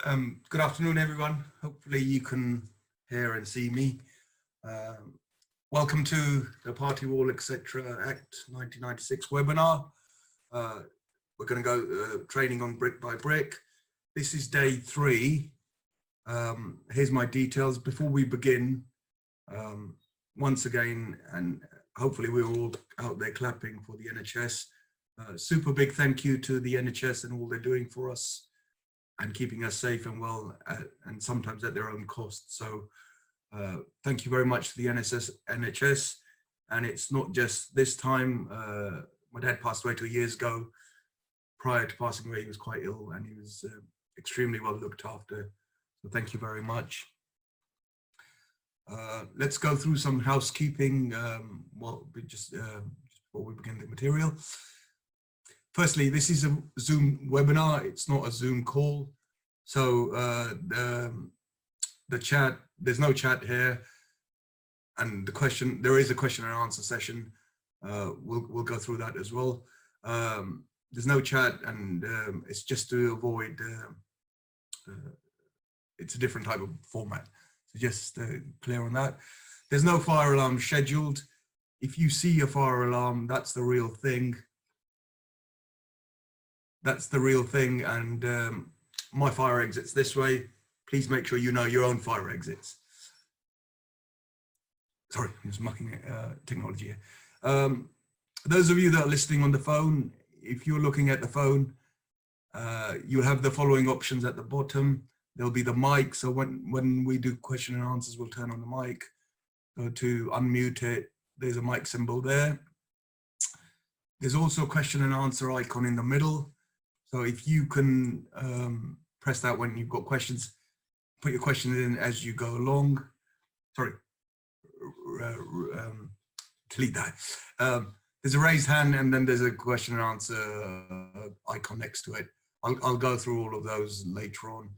Good afternoon, everyone. Hopefully you can hear and see me. Welcome to the Party Wall, etc. Act 1996 webinar. We're going to go training on brick by brick. This is day 3. Here's my details. Before we begin, once again, and hopefully we're all out there clapping for the NHS. Super big thank you to the NHS and all they're doing for us and keeping us safe and well, and sometimes at their own cost. So thank you very much to the NHS. And it's not just this time. My dad passed away 2 years ago. Prior to passing away, he was quite ill and he was extremely well looked after. So thank you very much. Let's go through some housekeeping just before we begin the material. Firstly, this is a Zoom webinar. It's not a Zoom call. So the chat, there's no chat here. And there is a question and answer session. We'll go through that as well. There's no chat, and it's just to avoid, it's a different type of format. So just clear on that. There's no fire alarm scheduled. If you see a fire alarm, that's the real thing. That's the real thing, and my fire exit's this way. Please make sure you know your own fire exits. Sorry, I'm just mucking technology here. Those of you that are listening on the phone, if you're looking at the phone, you'll have the following options at the bottom. There'll be the mic, so when we do question and answers, we'll turn on the mic. Go to unmute it, there's a mic symbol there. There's also a question and answer icon in the middle. So if you can press that when you've got questions, put your questions in as you go along. Sorry, delete that. There's a raised hand and then there's a question and answer icon next to it. I'll go through all of those later on.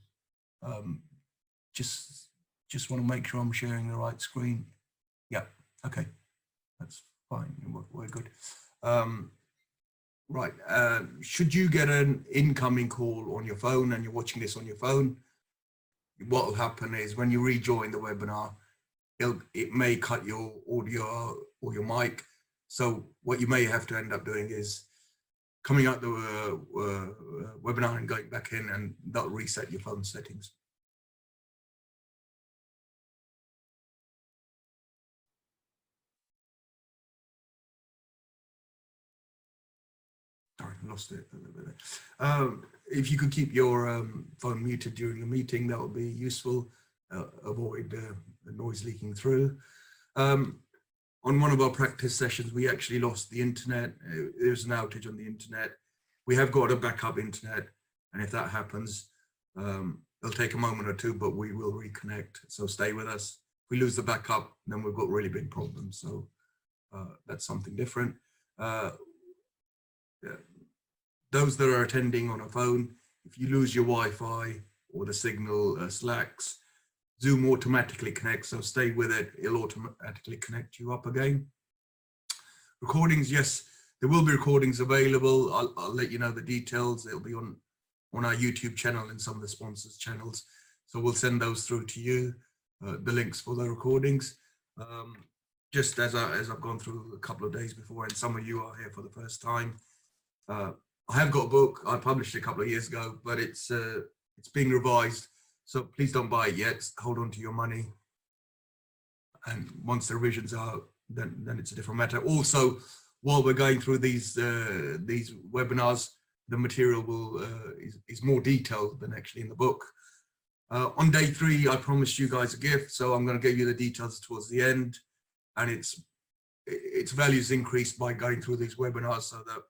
Just want to make sure I'm sharing the right screen. Yeah, okay, that's fine, we're good. Right, should you get an incoming call on your phone and you're watching this on your phone, what will happen is when you rejoin the webinar, it may cut your audio or your mic. So what you may have to end up doing is coming out the webinar and going back in, and that'll reset your phone settings. Sorry, I lost it a little bit. If you could keep your phone muted during the meeting, that would be useful. Avoid the noise leaking through. On one of our practice sessions, we actually lost the internet. There was an outage on the internet. We have got a backup internet, and if that happens, it'll take a moment or two, but we will reconnect. So stay with us. If we lose the backup, then we've got really big problems. So that's something different. Those that are attending on a phone, if you lose your Wi-Fi or the signal slacks, Zoom automatically connects, so stay with it. It'll automatically connect you up again. Recordings, yes, there will be recordings available. I'll let you know the details. It'll be on our YouTube channel and some of the sponsors' channels. So we'll send those through to you, the links for the recordings. Just as I've gone through a couple of days before, and some of you are here for the first time. I have got a book I published a couple of years ago, but it's being revised. So please don't buy it yet. Hold on to your money. And once the revisions are out, then it's a different matter. Also, while we're going through these webinars, the material is more detailed than actually in the book. On day 3, I promised you guys a gift, so I'm going to give you the details towards the end. And its value is increased by going through these webinars, so that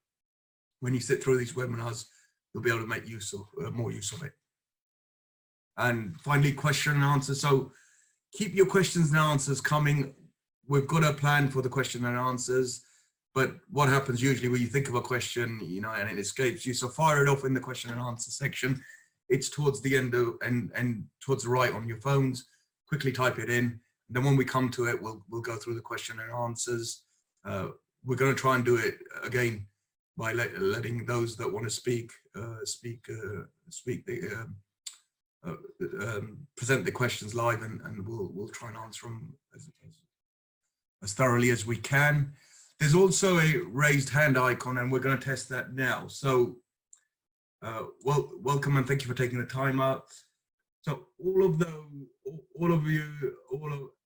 when you sit through these webinars, you'll be able to make more use of it. And finally, question and answer. So keep your questions and answers coming. We've got a plan for the question and answers, but what happens usually when you think of a question, and it escapes you, so fire it off in the question and answer section. It's towards the end and towards the right on your phones. Quickly type it in. And then when we come to it, we'll go through the question and answers. We're going to try and do it again by letting those that want to speak present the questions live, and we'll try and answer them as thoroughly as we can. There's also a raised hand icon, and we're going to test that now. So welcome and thank you for taking the time out. So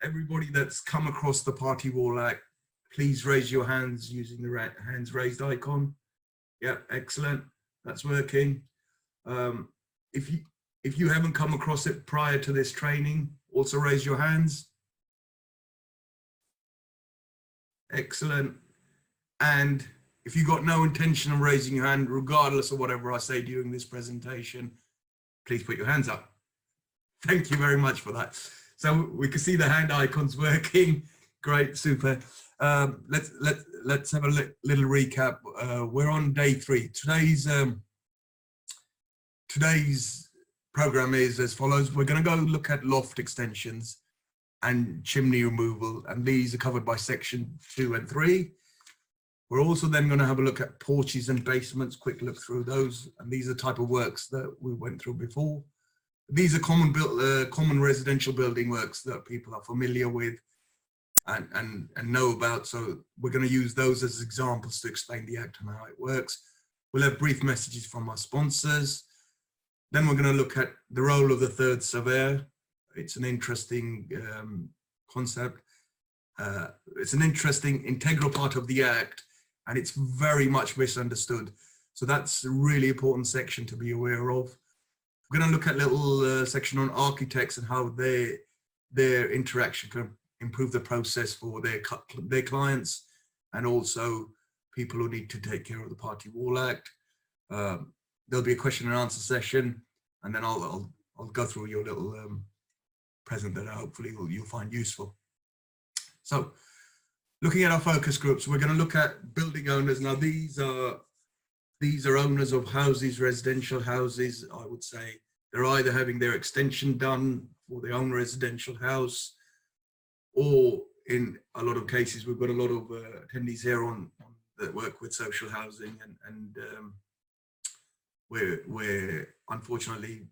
everybody that's come across the Party Wall Act, please raise your hands using the hands raised icon. Yeah, excellent. That's working. If you haven't come across it prior to this training, also raise your hands. Excellent. And if you've got no intention of raising your hand, regardless of whatever I say during this presentation, please put your hands up. Thank you very much for that. So we can see the hand icons working. Great, super. Let's have a little recap. We're on day 3. Today's program is as follows. We're going to go look at loft extensions and chimney removal, and these are covered by section 2 and 3. We're also then going to have a look at porches and basements, quick look through those, and these are the type of works that we went through before. These are common residential building works that people are familiar with and know about, so we're going to use those as examples to explain the Act and how it works. We'll have brief messages from our sponsors. Then we're going to look at the role of the third surveyor. It's an interesting concept. It's an interesting integral part of the Act, and it's very much misunderstood. So that's a really important section to be aware of. We're going to look at a little section on architects and how their interaction can improve the process for their clients, and also people who need to take care of the Party Wall Act. There'll be a question and answer session, and then I'll go through your little present that hopefully you'll find useful. So looking at our focus groups, we're going to look at building owners. Now these are owners of houses, residential houses, I would say. They're either having their extension done for their own residential house, or in a lot of cases, we've got a lot of attendees here on that work with social housing, and where unfortunately,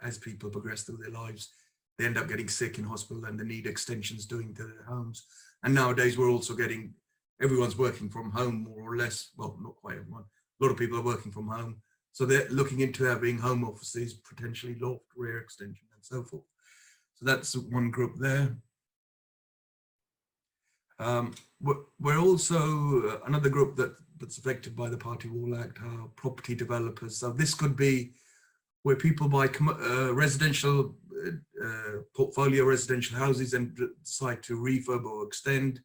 as people progress through their lives, they end up getting sick in hospital and they need extensions doing to their homes. And nowadays we're also getting, everyone's working from home more or less. Well, not quite everyone. A lot of people are working from home. So they're looking into having home offices, potentially loft, rear extension, and so forth. So that's one group there. We're also, another group that's affected by the Party Wall Act are property developers. So this could be where people buy residential portfolio residential houses and decide to refurb or extend.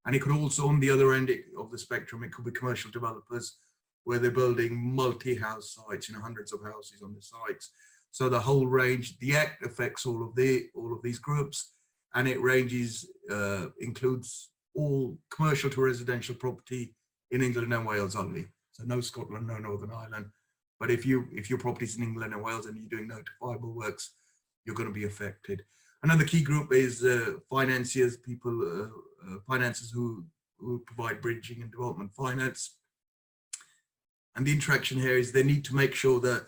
And it could also, on the other end of the spectrum, it could be commercial developers where they're building multi-house sites, hundreds of houses on the sites. So the whole range, the Act affects all of these groups, and it includes all commercial to residential property in England and Wales only. So no Scotland, no Northern Ireland. But if your property's in England and Wales and you're doing notifiable works, you're going to be affected. Another key group is financiers, financiers who provide bridging and development finance. And the interaction here is they need to make sure that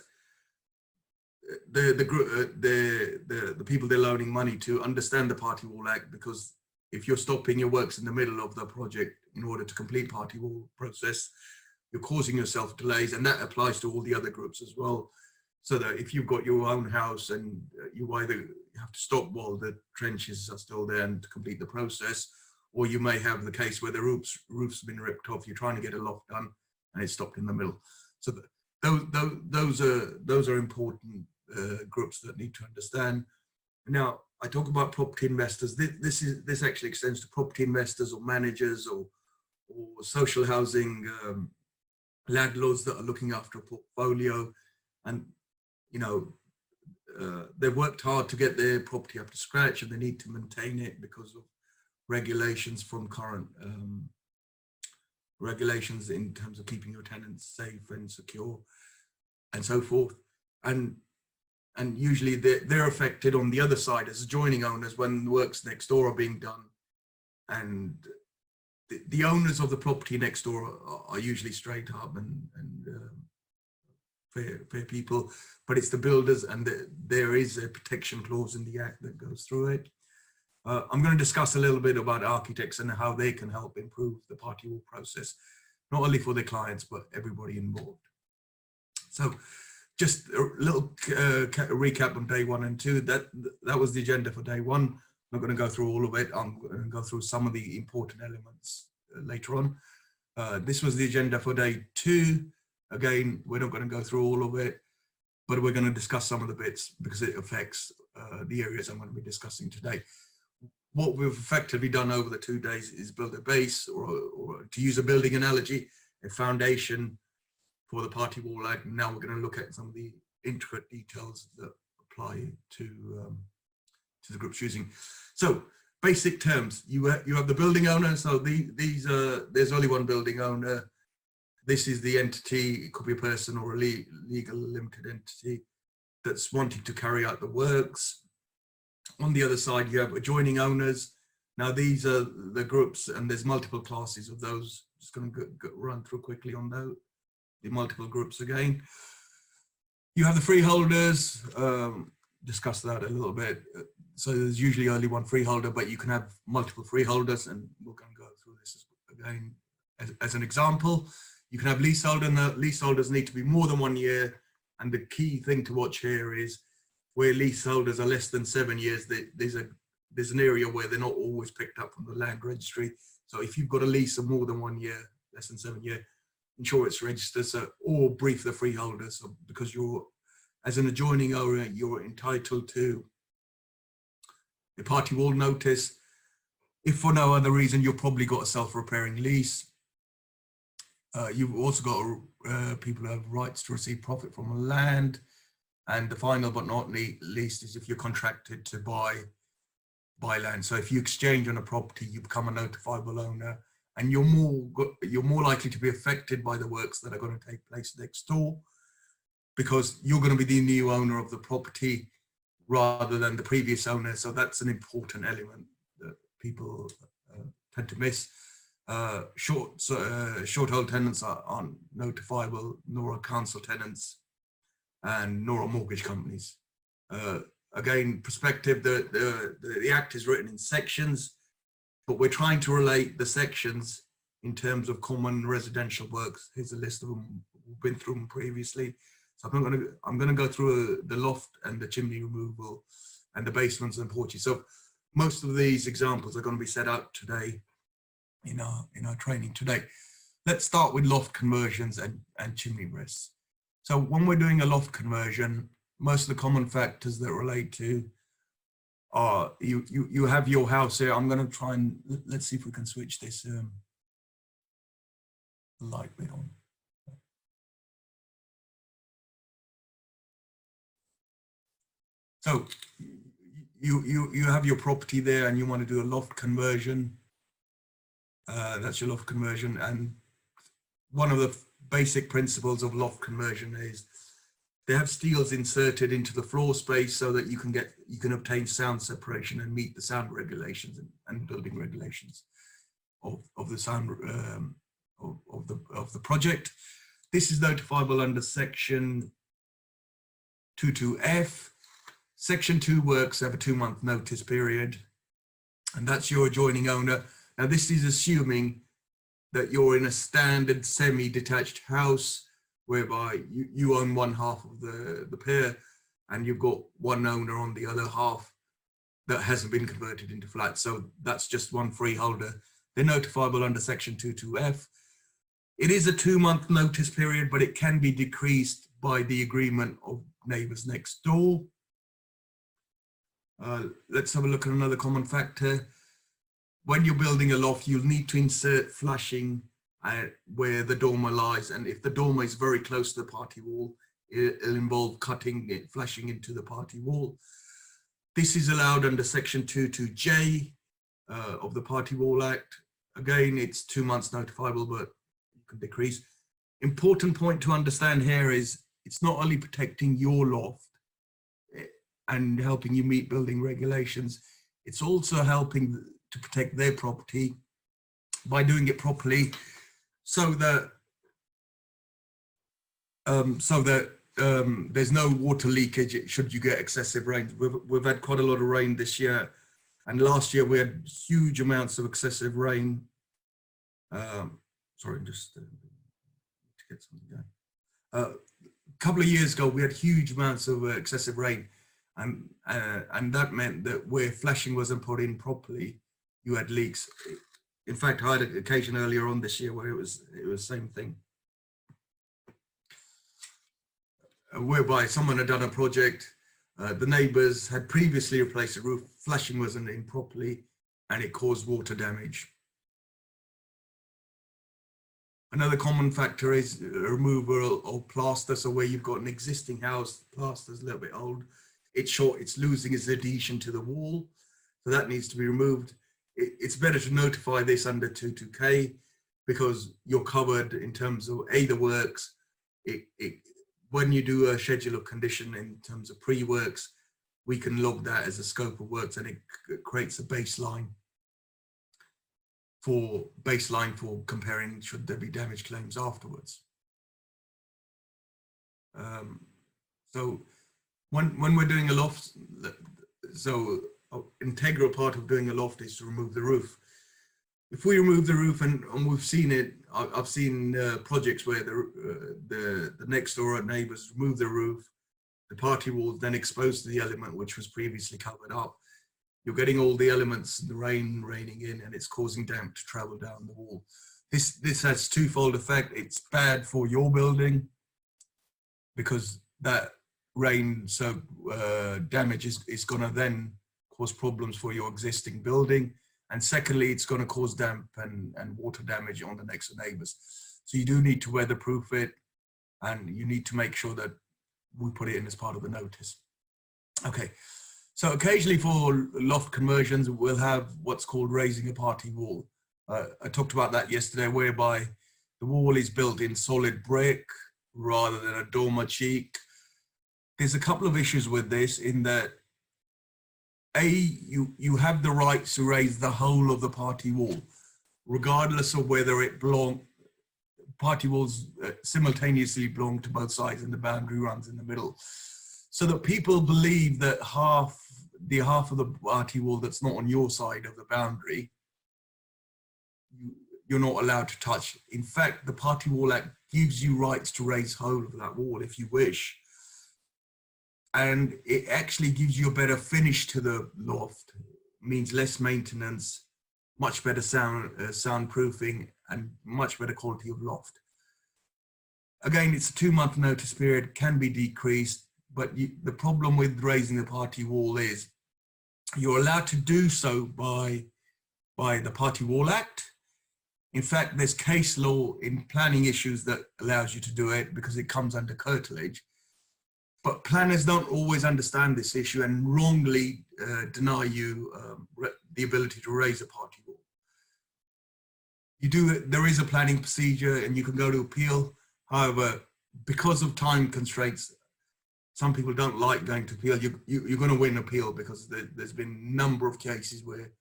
the people they're loaning money to understand the Party Wall Act, because if you're stopping your works in the middle of the project in order to complete Party Wall process, you're causing yourself delays, and that applies to all the other groups as well. So that if you've got your own house and you either have to stop while the trenches are still there and to complete the process, or you may have the case where the roof's been ripped off, you're trying to get a loft done and it's stopped in the middle. So those are important groups that need to understand. Now, I talk about property investors. This actually extends to property investors or managers or social housing landlords that are looking after a portfolio, and they've worked hard to get their property up to scratch, and they need to maintain it because of regulations from current regulations in terms of keeping your tenants safe and secure and so forth. And usually they're affected on the other side as adjoining owners when the works next door are being done. And the owners of the property next door are usually straight up and fair people, but it's the builders, and there is a protection clause in the Act that goes through it. I'm going to discuss a little bit about architects and how they can help improve the party wall process, not only for their clients, but everybody involved. So just a little recap on day 1 and 2. That was the agenda for day 1. I'm not going to go through all of it. I'm going to go through some of the important elements later on. This was the agenda for day 2. Again, we're not going to go through all of it, but we're going to discuss some of the bits because it affects the areas I'm going to be discussing today. What we've effectively done over the 2 days is build a base, or to use a building analogy, a foundation for the Party Wall Act. Now we're going to look at some of the intricate details that apply to the groups using. So basic terms, you have the building owner. So there's only one building owner. This is the entity. It could be a person or a legal limited entity that's wanting to carry out the works. On the other side, you have adjoining owners. Now these are the groups, and there's multiple classes of those. Just going to run through quickly on those, the multiple groups again. You have the freeholders. Discuss that a little bit. So there's usually only one freeholder, but you can have multiple freeholders, and we're going to go through this again as an example. You can have leaseholder, and the leaseholders need to be more than 1 year. And the key thing to watch here is where leaseholders are less than 7 years, there's an area where they're not always picked up from the land registry. So if you've got a lease of more than 1 year, less than 7 years, ensure it's registered, or brief the freeholders, because you're, as an adjoining owner, you're entitled to a party wall notice. If for no other reason, you've probably got a self-repairing lease. You've also got people who have rights to receive profit from land. And the final but not least is if you're contracted to buy land. So if you exchange on a property, you become a notifiable owner, and you're more likely to be affected by the works that are going to take place next door, because you're going to be the new owner of the property rather than the previous owner. So that's an important element that people tend to miss. Short-hold tenants aren't notifiable, nor are council tenants, and nor are mortgage companies. Again, perspective, the Act is written in sections, but we're trying to relate the sections in terms of common residential works. Here's a list of them. We've been through them previously. So I'm going to go through the loft and the chimney removal and the basements and porches. So most of these examples are going to be set out today in our training today. Let's start with loft conversions and chimney rests. So when we're doing a loft conversion, most of the common factors that relate to are you have your house here. I'm going to try and let's see if we can switch this light bit on. So you have your property there, and you want to do a loft conversion. That's your loft conversion, and one of the basic principles of loft conversion is they have steels inserted into the floor space so that you can obtain sound separation and meet the sound regulations and building regulations of the sound of the project. This is notifiable under section 22F. Section 2 works have a 2-month notice period, and that's your adjoining owner. Now this is assuming that you're in a standard semi-detached house whereby you own one half of the pair, and you've got one owner on the other half that hasn't been converted into flats. So that's just one freeholder. They're notifiable under section 22F. It is a 2-month notice period, but it can be decreased by the agreement of neighbors next door. Let's have a look at another common factor. When you're building a loft, you'll need to insert flashing where the dormer lies, and if the dormer is very close to the party wall, it'll involve cutting it, flashing into the party wall. This is allowed under section 22J of the Party Wall Act. Again, it's 2 months notifiable, but you can decrease. Important point to understand here is it's not only protecting your loft and helping you meet building regulations, it's also helping to protect their property by doing it properly, so that there's no water leakage should you get excessive rain. We've had quite a lot of rain this year, and last year we had huge amounts of excessive rain. Sorry, just to get something going. A couple of years ago, we had huge amounts of excessive rain, and that meant that where flashing wasn't put in properly, you had leaks. In fact, I had an occasion earlier on this year where it was the same thing, whereby someone had done a project. The neighbours had previously replaced the roof, flashing wasn't in properly, and it caused water damage. Another common factor is removal of plaster. So where you've got an existing house, the plaster's a little bit old, it's short, it's losing its adhesion to the wall. So that needs to be removed. It's better to notify this under 22K because you're covered in terms of the works. When you do a schedule of condition in terms of pre-works, we can log that as a scope of works, and it creates a baseline for comparing should there be damage claims afterwards. So when we're doing a loft, so an integral part of doing a loft is to remove the roof. If we remove the roof, and we've seen it, I've seen projects where the next door neighbours remove the roof, the party wall then exposed to the element which was previously covered up. You're getting all the elements, the rain raining in, and it's causing damp to travel down the wall. This has twofold effect. It's bad for your building because that rain damage is going to then cause problems for your existing building. And secondly, it's going to cause damp and water damage on the next neighbours. So you do need to weatherproof it, and you need to make sure that we put it in as part of the notice. Okay, so occasionally for loft conversions, we'll have what's called raising a party wall. I talked about that yesterday, whereby the wall is built in solid brick rather than a dormer cheek. There's a couple of issues with this in that you have the right to raise the whole of the party wall, regardless of whether party walls simultaneously belong to both sides and the boundary runs in the middle. So that people believe that half of the party wall that's not on your side of the boundary, you're not allowed to touch. In fact, the Party Wall Act gives you rights to raise whole of that wall if you wish. And it actually gives you a better finish to the loft, means less maintenance, much better soundproofing, and much better quality of loft. Again, it's a 2-month notice period, can be decreased, but the problem with raising the party wall is you're allowed to do so by the Party Wall Act. In fact, there's case law in planning issues that allows you to do it because it comes under curtilage. But planners don't always understand this issue and wrongly deny you the ability to raise a party wall. There is a planning procedure and you can go to appeal. However, because of time constraints, some people don't like going to appeal. You're going to win appeal because there's been a number of cases where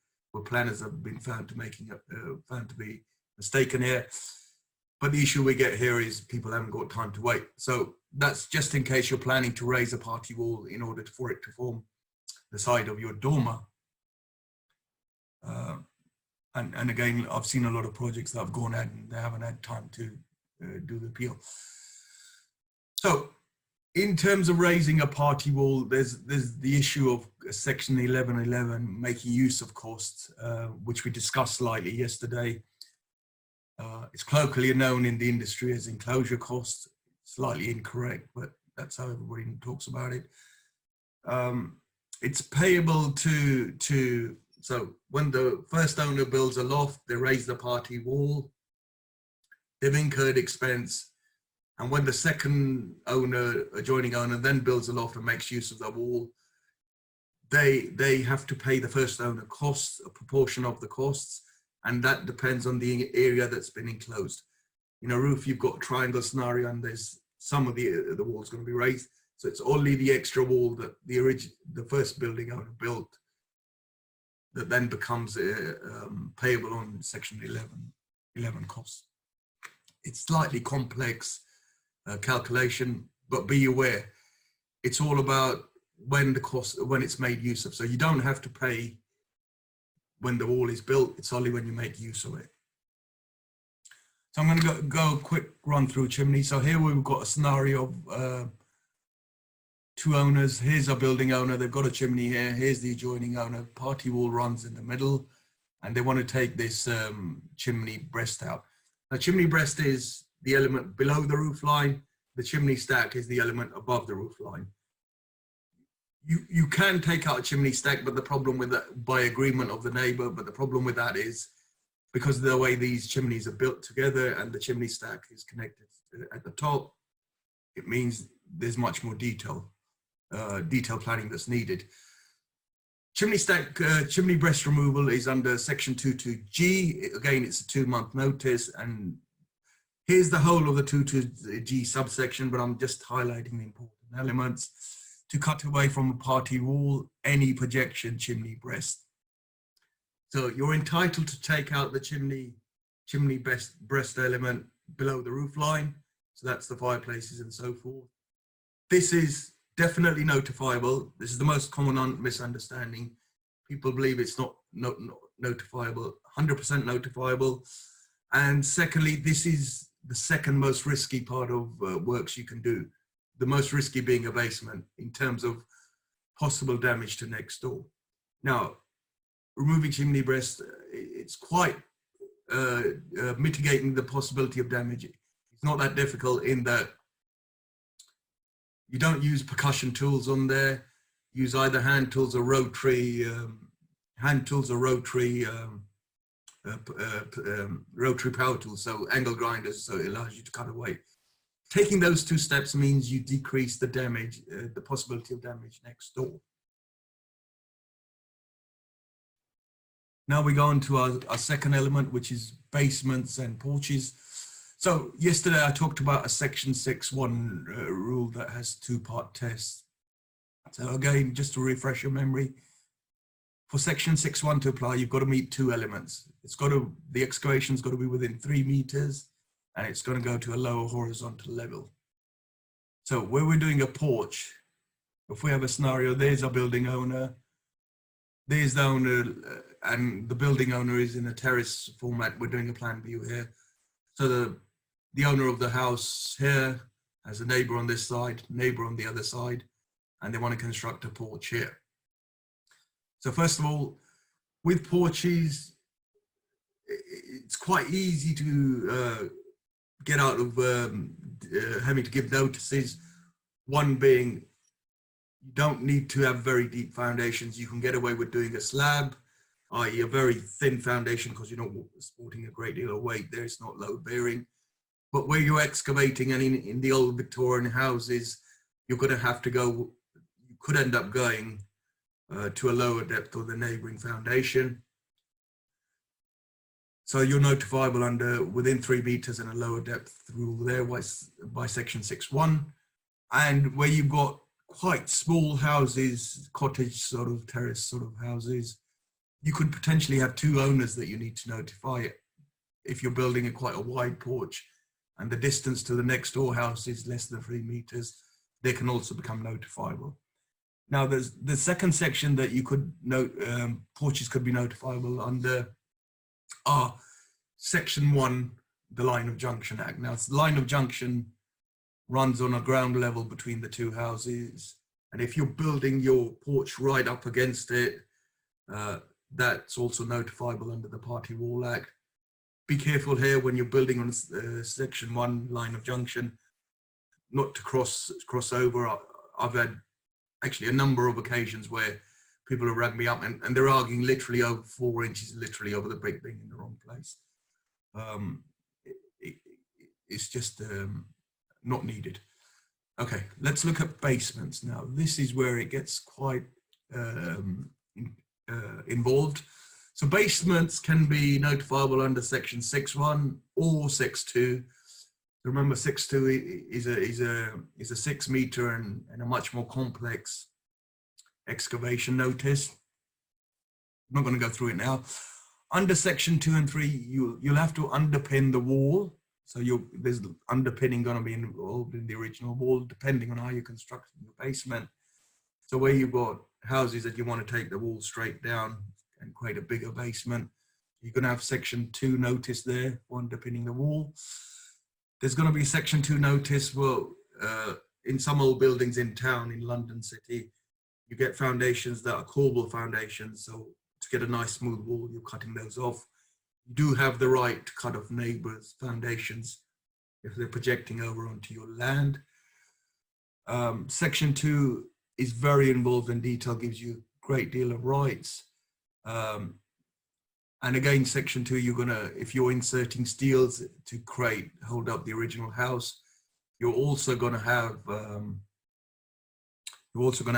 planners have been found to be mistaken here. But the issue we get here is people haven't got time to wait. So that's just in case you're planning to raise a party wall in order for it to form the side of your dormer. And again, I've seen a lot of projects that have gone ahead and they haven't had time to do the appeal. So in terms of raising a party wall, there's the issue of Section 1111, making use of costs, which we discussed slightly yesterday. It's colloquially known in the industry as enclosure costs. Slightly incorrect, but that's how everybody talks about it. It's payable so when the first owner builds a loft, they raise the party wall, they've incurred expense, and when the second owner, adjoining owner, then builds a loft and makes use of the wall, they have to pay the first owner costs, a proportion of the costs, and that depends on the area that's been enclosed. In a roof, you've got a triangle scenario, and there's some of the wall's going to be raised, so it's only the extra wall that the first building owner built that then becomes payable on Section 1111 costs. It's slightly complex calculation, but be aware, it's all about when it's made use of. So you don't have to pay when the wall is built, it's only when you make use of it. So I'm going to go a quick run through chimney. So here we've got a scenario of two owners. Here's our building owner, they've got a chimney here, here's the adjoining owner, party wall runs in the middle, and they want to take this chimney breast out. Now chimney breast is the element below the roof line, the chimney stack is the element above the roof line. You can take out a chimney stack, but the problem with that, by agreement of the neighbor, but the problem with that is because of the way these chimneys are built together and the chimney stack is connected at the top, it means there's much more detail planning that's needed. Chimney stack, chimney breast removal is under section 22G. Again, it's a 2-month notice, and here's the whole of the 22G subsection, but I'm just highlighting the important elements. To cut away from a party wall, any projection chimney breast. So you're entitled to take out the chimney breast element below the roof line. So that's the fireplaces and so forth. This is definitely notifiable. This is the most common misunderstanding. People believe it's not notifiable, 100% notifiable. And secondly, this is the second most risky part of works you can do. The most risky being a basement in terms of possible damage to next door. Now, removing chimney breast, it's quite mitigating the possibility of damage. It's not that difficult in that you don't use percussion tools on there. Use either hand tools or rotary power tools, so angle grinders, so it allows you to cut away. Taking those 2 steps means you decrease the damage, the possibility of damage next door. Now we go on to our second element, which is basements and porches. So yesterday I talked about a section 6.1 rule that has 2-part tests. So again, just to refresh your memory, for section 6.1 to apply, you've got to meet 2 elements. The excavation's got to be within 3 meters, and it's going to go to a lower horizontal level. So where we're doing a porch, if we have a scenario, there's our building owner, there's the owner, and the building owner is in a terrace format. We're doing a plan view here. So the owner of the house here has a neighbor on this side, neighbor on the other side, and they want to construct a porch here. So first of all, with porches, it's quite easy to get out of having to give notices. One being, you don't need to have very deep foundations. You can get away with doing a slab, i.e. a very thin foundation, because you're not sporting a great deal of weight there, it's not load bearing. But where you're excavating, and in the old Victorian houses, you're going to have to go, you could end up going to a lower depth of the neighboring foundation. So you're notifiable under within 3 meters and a lower depth rule there by section 6.1. And where you've got quite small houses, cottage sort of terrace sort of houses, you could potentially have 2 owners that you need to notify. If you're building quite a wide porch and the distance to the next door house is less than 3 meters, they can also become notifiable. Now there's the second section that you could note, porches could be notifiable under section 1, the Line of Junction Act. Now the line of junction runs on a ground level between the 2 houses, and if you're building your porch right up against it, that's also notifiable under the Party Wall Act. Be careful here when you're building on section 1 line of junction, not to cross over. I've had actually a number of occasions where people have rang me up and they're arguing literally over 4 inches, literally over the brick being in the wrong place. It's just not needed. Okay, let's look at basements now. This is where it gets quite involved. So basements can be notifiable under section 6.1 or 6.2. Remember, 6.2 is a 6 meter and a much more complex excavation notice. I'm not going to go through it now. Under section 2 and 3, you'll have to underpin the wall. So there's underpinning going to be involved in the original wall, depending on how you're constructing your basement. So where you've got houses that you want to take the wall straight down and create a bigger basement, you're going to have section 2 notice there for underpinning the wall. There's going to be section 2 notice. Well, in some old buildings in town in London City, you get foundations that are corbel foundations. So to get a nice smooth wall, you're cutting those off. You do have the right to cut off neighbors' foundations if they're projecting over onto your land. Section 2 is very involved in detail, gives you a great deal of rights. And again, section 2, if you're inserting steels to hold up the original house, you're also going to have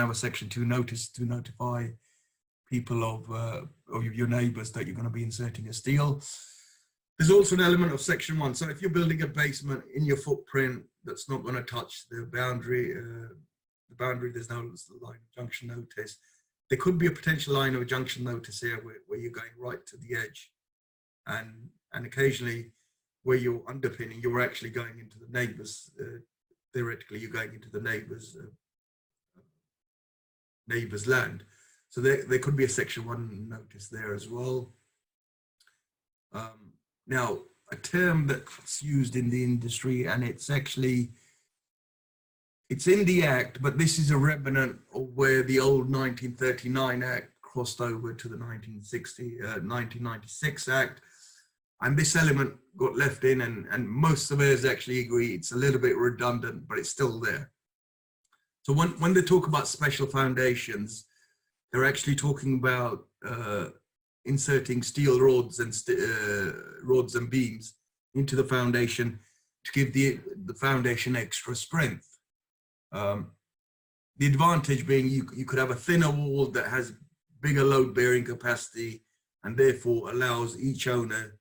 a section 2 notice to notify people of your neighbors that you're going to be inserting a steel. There's also an element of section 1. So if you're building a basement in your footprint that's not going to touch the boundary, there's no line of junction notice. There could be a potential line of junction notice here where you're going right to the edge, and occasionally where you're underpinning, you're actually going into the neighbours. Theoretically, you're going into the neighbour's land. So there could be a section 1 notice there as well. Now, a term that's used in the industry, and it's in the Act, but this is a remnant of where the old 1939 Act crossed over to the 1996 Act. And this element got left in, and most surveyors actually agree it's a little bit redundant, but it's still there. So when they talk about special foundations, they're actually talking about inserting steel rods and beams into the foundation to give the foundation extra strength. The advantage being you could have a thinner wall that has bigger load bearing capacity and therefore allows each owner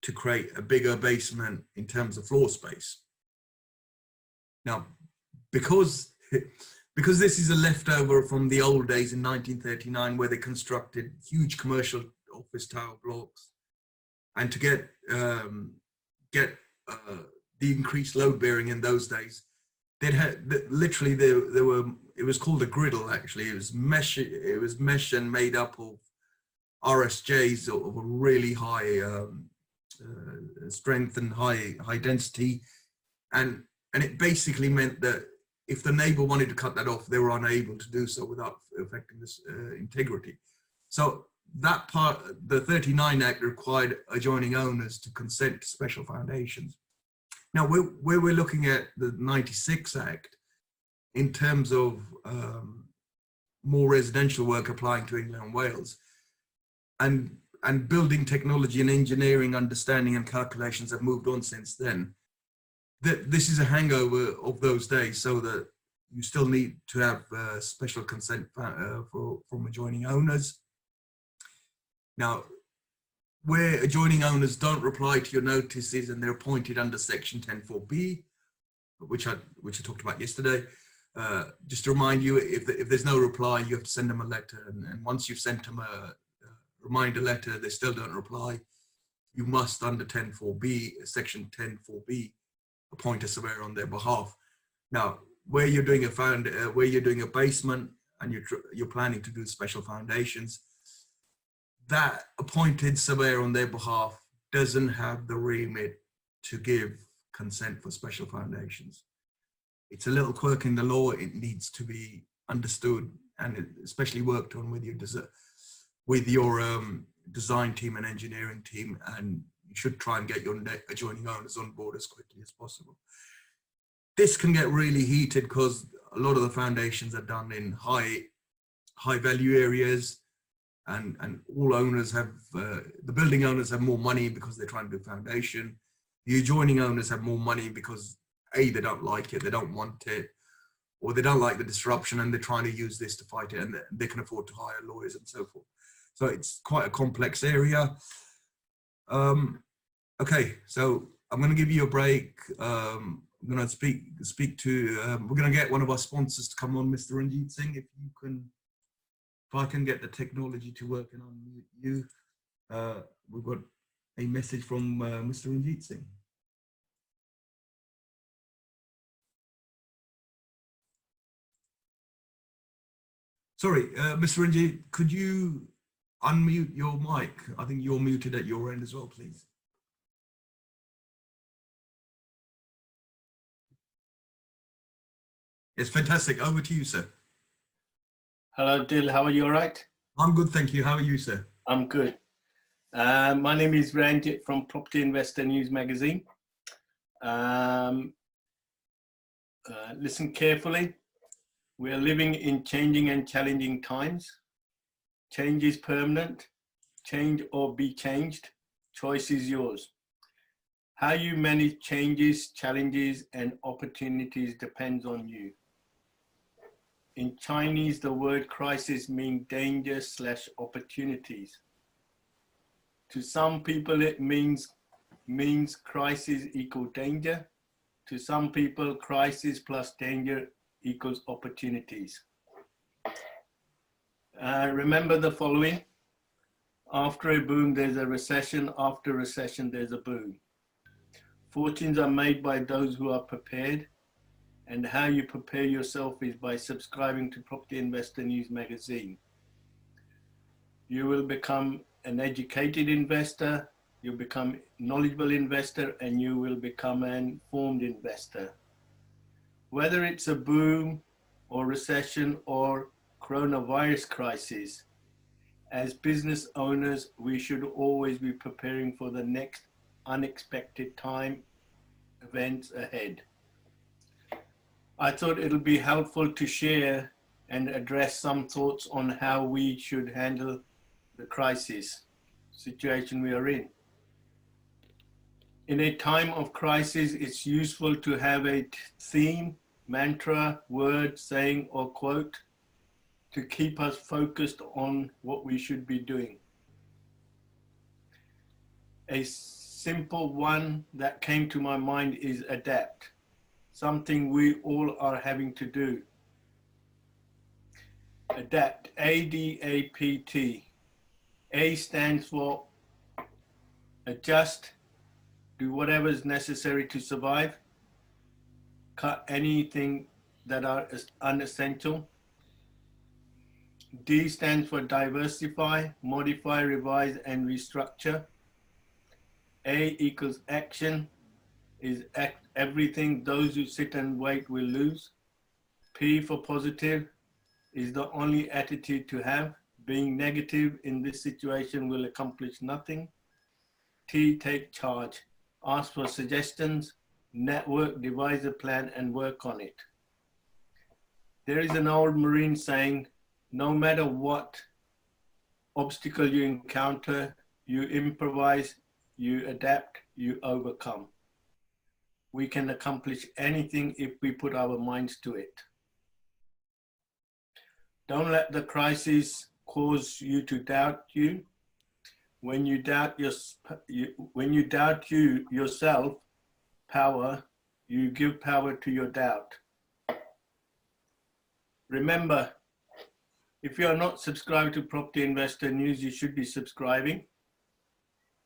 to create a bigger basement in terms of floor space. Now, because this is a leftover from the old days in 1939 where they constructed huge commercial office tower blocks, and to get the increased load bearing in those days, it was called a griddle. Actually, it was mesh and made up of RSJs of a really high strength and high density, and it basically meant that if the neighbor wanted to cut that off, they were unable to do so without affecting this integrity. So that part, the 39 Act required adjoining owners to consent to special foundations. Now, where we're looking at the 96 Act in terms of more residential work applying to England and Wales, and building technology and engineering understanding and calculations have moved on since then. This is a hangover of those days, so that you still need to have special consent from adjoining owners. Now, where adjoining owners don't reply to your notices and they're appointed under section 10(4)(b), which I talked about yesterday, just to remind you, if there's no reply, you have to send them a letter, and once you've sent them a reminder letter, they still don't reply, you must, under 10(4)(b), section 10(4)(b), appoint a surveyor on their behalf. Now, where you're doing a basement and you're planning to do special foundations, that appointed surveyor on their behalf doesn't have the remit to give consent for special foundations. It's a little quirk in the law. It needs to be understood and especially worked on with your design team and engineering team, and you should try and get your adjoining owners on board as quickly as possible. This can get really heated because a lot of the foundations are done in high value areas, and all owners have, the building owners have more money because they're trying to do foundation. The adjoining owners have more money because A, they don't like it, they don't want it, or they don't like the disruption and they're trying to use this to fight it, and they can afford to hire lawyers and so forth. So it's quite a complex area. Okay, so I'm going to give you a break. I'm going to speak to, we're going to get one of our sponsors to come on, Mr. Ranjit Singh. If I can get the technology to work and unmute you. We've got a message from Mr. Ranjit Singh. Sorry, Mr. Ranjit, could you unmute your mic? I think you're muted at your end as well, please. It's fantastic. Over to you, sir. Hello, Dil. How are you? All right? I'm good, thank you. How are you, sir? I'm good. My name is Ranjit from Property Investor News Magazine. Listen carefully. We are living in changing and challenging times. Change is permanent. Change or be changed. Choice is yours. How you manage changes, challenges, and opportunities depends on you. In Chinese, the word crisis means danger/opportunities. To some people, it means crisis equal danger. To some people, crisis plus danger equals opportunities. Remember the following. After a boom, there's a recession. After a recession, there's a boom. Fortunes are made by those who are prepared. And how you prepare yourself is by subscribing to Property Investor News Magazine. You will become an educated investor, you'll become knowledgeable investor, and you will become an informed investor. Whether it's a boom or recession or coronavirus crisis, as business owners, we should always be preparing for the next unexpected events ahead. I thought it'll be helpful to share and address some thoughts on how we should handle the crisis situation we are in. In a time of crisis, it's useful to have a theme, mantra, word, saying, or quote to keep us focused on what we should be doing. A simple one that came to my mind is adapt, something we all are having to do. Adapt, A-D-A-P-T. A stands for adjust, do whatever is necessary to survive, cut anything that are unessential. D stands for diversify, modify, revise, and restructure. A equals action, is everything those who sit and wait will lose. P for positive, is the only attitude to have. Being negative in this situation will accomplish nothing. T, take charge. Ask for suggestions, network, devise a plan, and work on it. There is an old Marine saying, no matter what obstacle you encounter, you improvise, you adapt, you overcome. We can accomplish anything if we put our minds to it. Don't let the crisis cause you to doubt you. When you doubt yourself, power, you give power to your doubt. Remember, if you are not subscribed to Property Investor News, you should be subscribing.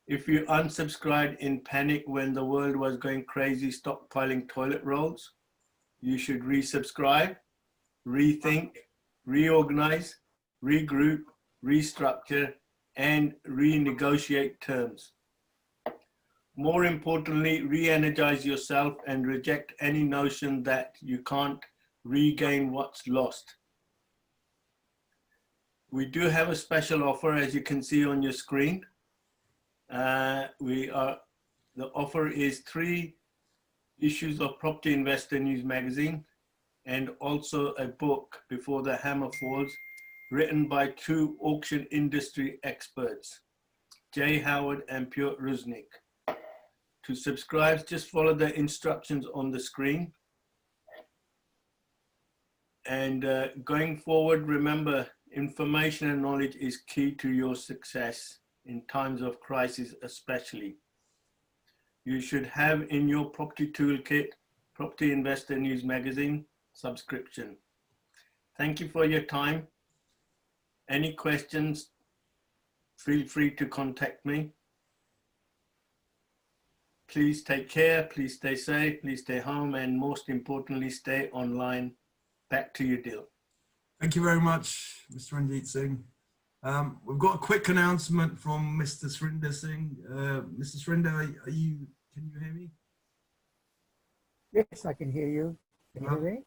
If you unsubscribed in panic when the world was going crazy stockpiling toilet rolls, you should resubscribe, rethink, reorganize, regroup, restructure, and renegotiate terms. More importantly, re-energize yourself and reject any notion that you can't regain what's lost. We do have a special offer, as you can see on your screen. The offer is 3 issues of Property Investor News Magazine and also a book, Before the Hammer Falls, written by 2 auction industry experts, Jay Howard and Piotr Rusnik. To subscribe, just follow the instructions on the screen. And going forward, remember, information and knowledge is key to your success in times of crisis especially. You should have in your property toolkit, Property Investor News Magazine subscription. Thank you for your time. Any questions, feel free to contact me. Please take care, please stay safe, please stay home, and most importantly, stay online. Back to you, Dil. Thank you very much, Mr. Ranjit Singh. We've got a quick announcement from Mr. Surinder Singh. Mr. Surinder, can you hear me? Yes, I can hear you. Can you hear me?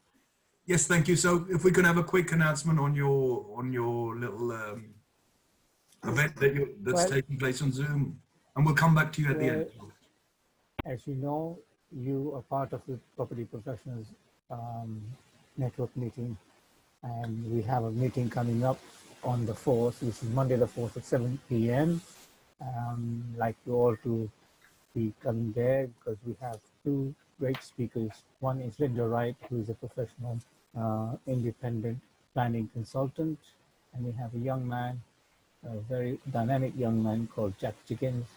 Yes, thank you. So if we can have a quick announcement on your little event that's taking place on Zoom, and we'll come back to you at the end. As you know, you are part of the Property Professionals Network meeting, and we have a meeting coming up on the 4th, which is Monday the 4th at 7 p.m. Like you all to be coming there because we have two great speakers. One is Linda Wright, who is a professional independent planning consultant, and we have a young man, a very dynamic young man called Jack Chickens,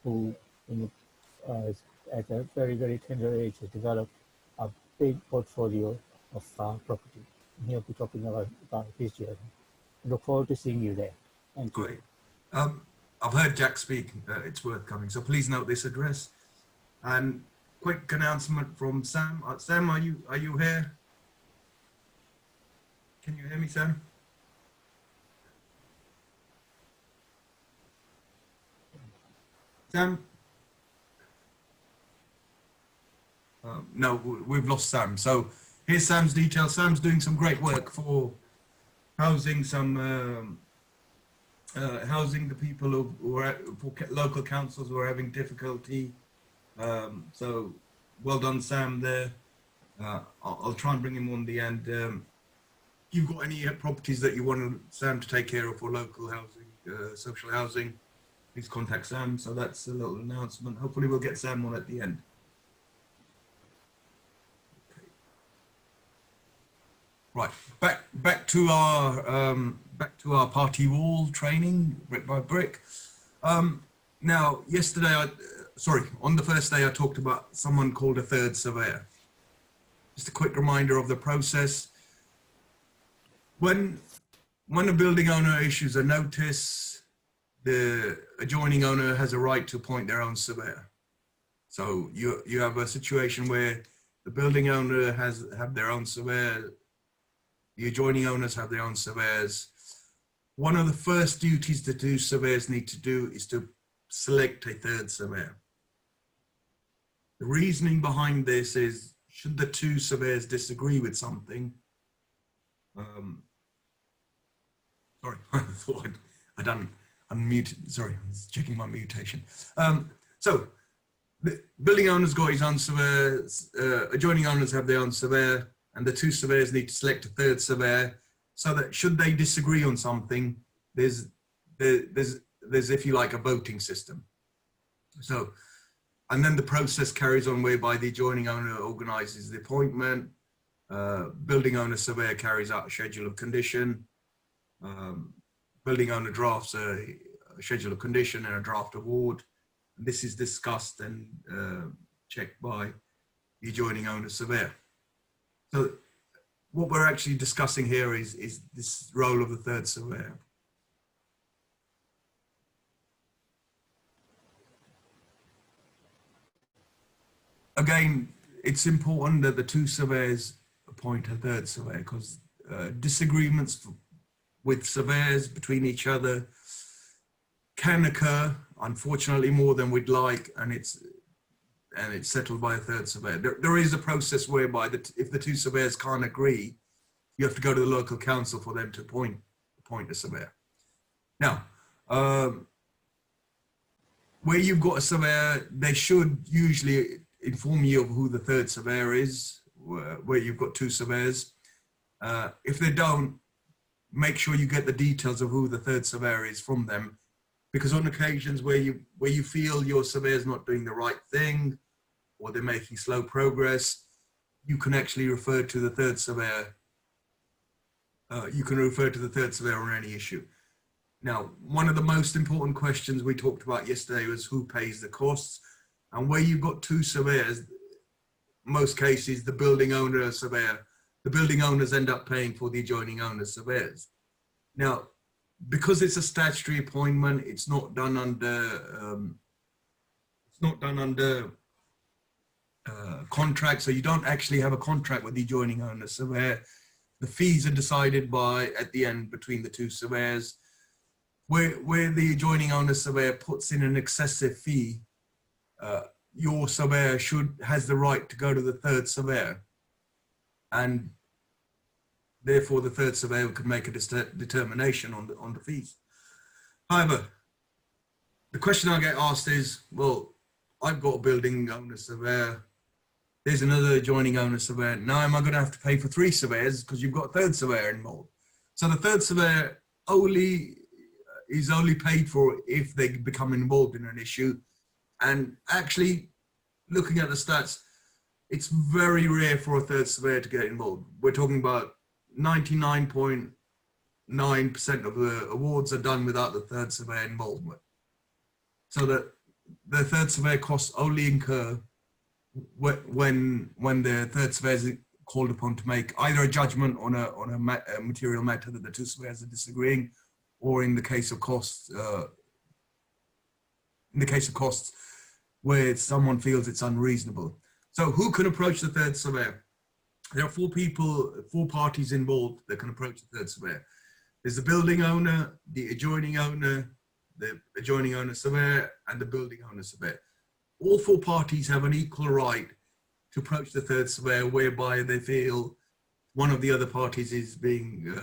who at a very, very tender age has developed a big portfolio of property. And he'll be talking about his journey. Look forward to seeing you there. Thank you. Great. I've heard Jack speak. It's worth coming. So please note this address. And quick announcement from Sam. Sam, are you here? Can you hear me, Sam? Sam? No, we've lost Sam. So here's Sam's details. Sam's doing some great work for housing housing the people who are for local councils who are having difficulty. So well done, Sam. There, I'll try and bring him on the end. You've got any properties that you want Sam to take care of for local housing, social housing, please contact Sam. So that's a little announcement. Hopefully we'll get Sam on at the end. Okay. Right, back to our party wall training brick by brick. Now, yesterday, on the first day, I talked about someone called a third surveyor. Just a quick reminder of the process. When a building owner issues a notice, the adjoining owner has a right to appoint their own surveyor. So you have a situation where the building owner have their own surveyor, the adjoining owners have their own surveyors. One of the first duties that surveyors need to do is to select a third surveyor. The reasoning behind this is, should the two surveyors disagree with something, sorry, I thought I'd done unmuted. Sorry, I was checking my mutation. So the building owner's got his own surveyor, adjoining owners have their own surveyor, and the two surveyors need to select a third surveyor so that should they disagree on something, there's if you like a voting system. So, and then the process carries on whereby the adjoining owner organizes the appointment, building owner surveyor carries out a schedule of condition, building owner drafts a schedule of condition and a draft award. And this is discussed and checked by the adjoining owner surveyor. So what we're actually discussing here is this role of the third surveyor. Again, it's important that the two surveyors appoint a third surveyor because disagreements with surveyors between each other can occur, unfortunately, more than we'd like, and it's settled by a third surveyor. There is a process whereby if the two surveyors can't agree, you have to go to the local council for them to appoint a surveyor. Now, where you've got a surveyor, they should usually inform you of who the third surveyor is, where you've got two surveyors. If they don't, make sure you get the details of who the third surveyor is from them, because on occasions where you feel your surveyor's not doing the right thing or they're making slow progress, you can actually refer to the third surveyor. You can refer to the third surveyor on any issue. Now, one of the most important questions we talked about yesterday was who pays the costs. And where you've got two surveyors, most cases, the building owner and surveyor, the building owners end up paying for the adjoining owner's surveyors. Now, because it's a statutory appointment, it's not done under contract, so you don't actually have a contract with the adjoining owner surveyor. The fees are decided by, at the end, between the two surveyors. Where the adjoining owner surveyor puts in an excessive fee, your surveyor has the right to go to the third surveyor, and therefore the third surveyor could make a determination on the fees. However, the question I get asked is, well, I've got a building owner surveyor, there's another adjoining owner surveyor. Now am I going to have to pay for 3 surveyors because you've got a third surveyor involved? So the third surveyor is only paid for if they become involved in an issue. And actually, looking at the stats, it's very rare for a third surveyor to get involved. We're talking about 99.9% of the awards are done without the third surveyor involvement. So that the third surveyor costs only incur when the third surveyor is called upon to make either a judgment on a material matter that the two surveyors are disagreeing, or in the case of costs, where someone feels it's unreasonable. So who can approach the third surveyor? There are 4 parties involved that can approach the third surveyor. There's the building owner, the adjoining owner surveyor, and the building owner surveyor. All 4 parties have an equal right to approach the third surveyor whereby they feel one of the other parties is being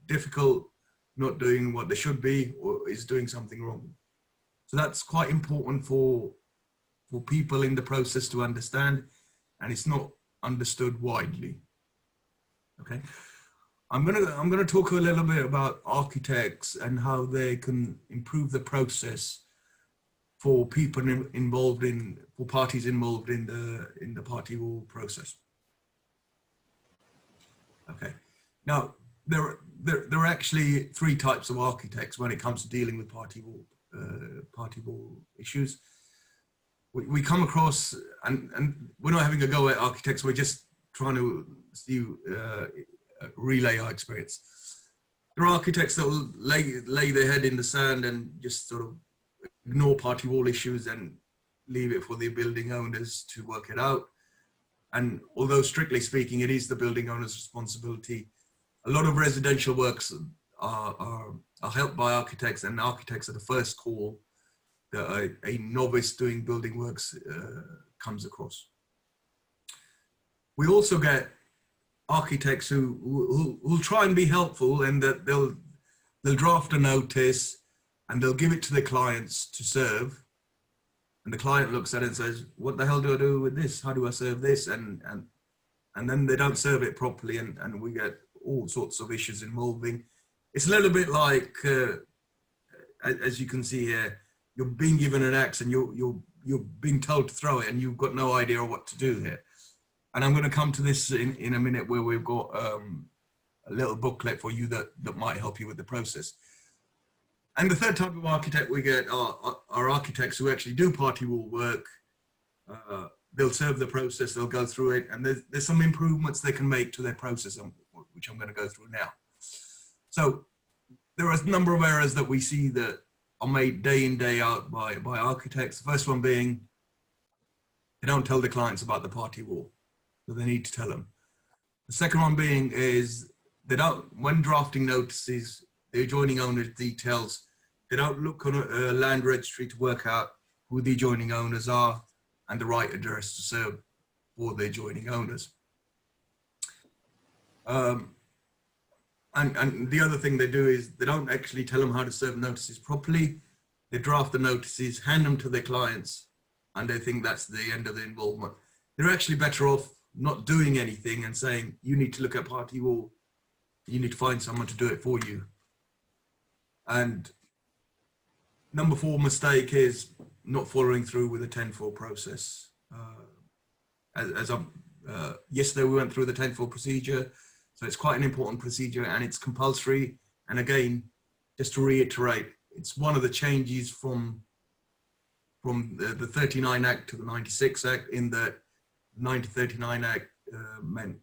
difficult, not doing what they should be, or is doing something wrong. So that's quite important for people in the process to understand, and it's not understood widely. Okay, I'm gonna talk a little bit about architects and how they can improve the process for people for parties involved in the party wall process. Okay, now there are actually 3 types of architects when it comes to dealing with party wall issues. We come across, and we're not having a go at architects, we're just trying to relay our experience. There are architects that will lay their head in the sand and just sort of ignore party wall issues and leave it for the building owners to work it out. And although strictly speaking, it is the building owner's responsibility, a lot of residential works are helped by architects, and architects are the first call that a novice doing building works comes across. We also get architects who'll try and be helpful, and that they'll draft a notice and they'll give it to the clients to serve. And the client looks at it and says, what the hell do I do with this? How do I serve this? And then they don't serve it properly, and we get all sorts of issues involving. It's a little bit like, as you can see here, you're being given an axe and you're being told to throw it, and you've got no idea what to do here. And I'm going to come to this in a minute, where we've got a little booklet for you that might help you with the process. And the third type of architect we get are architects who actually do party wall work. They'll serve the process, they'll go through it, and there's some improvements they can make to their process, which I'm going to go through now. So there are a number of errors that we see that are made day in, day out by architects. The first one being, they don't tell the clients about the party wall, so they need to tell them. The second one being is, they don't, when drafting notices, the adjoining owner's details, they don't look on a land registry to work out who the adjoining owners are and the right address to serve for the adjoining owners. And the other thing they do is, they don't actually tell them how to serve notices properly. They draft the notices, hand them to their clients, and they think that's the end of the involvement. They're actually better off not doing anything and saying, you need to look at party wall, you need to find someone to do it for you. And number 4 mistake is not following through with the 10-4 process. Yesterday we went through the 10-4 procedure, so it's quite an important procedure, and it's compulsory. And again, just to reiterate, it's one of the changes from the 39 Act to the 96 Act, in that 1939 Act meant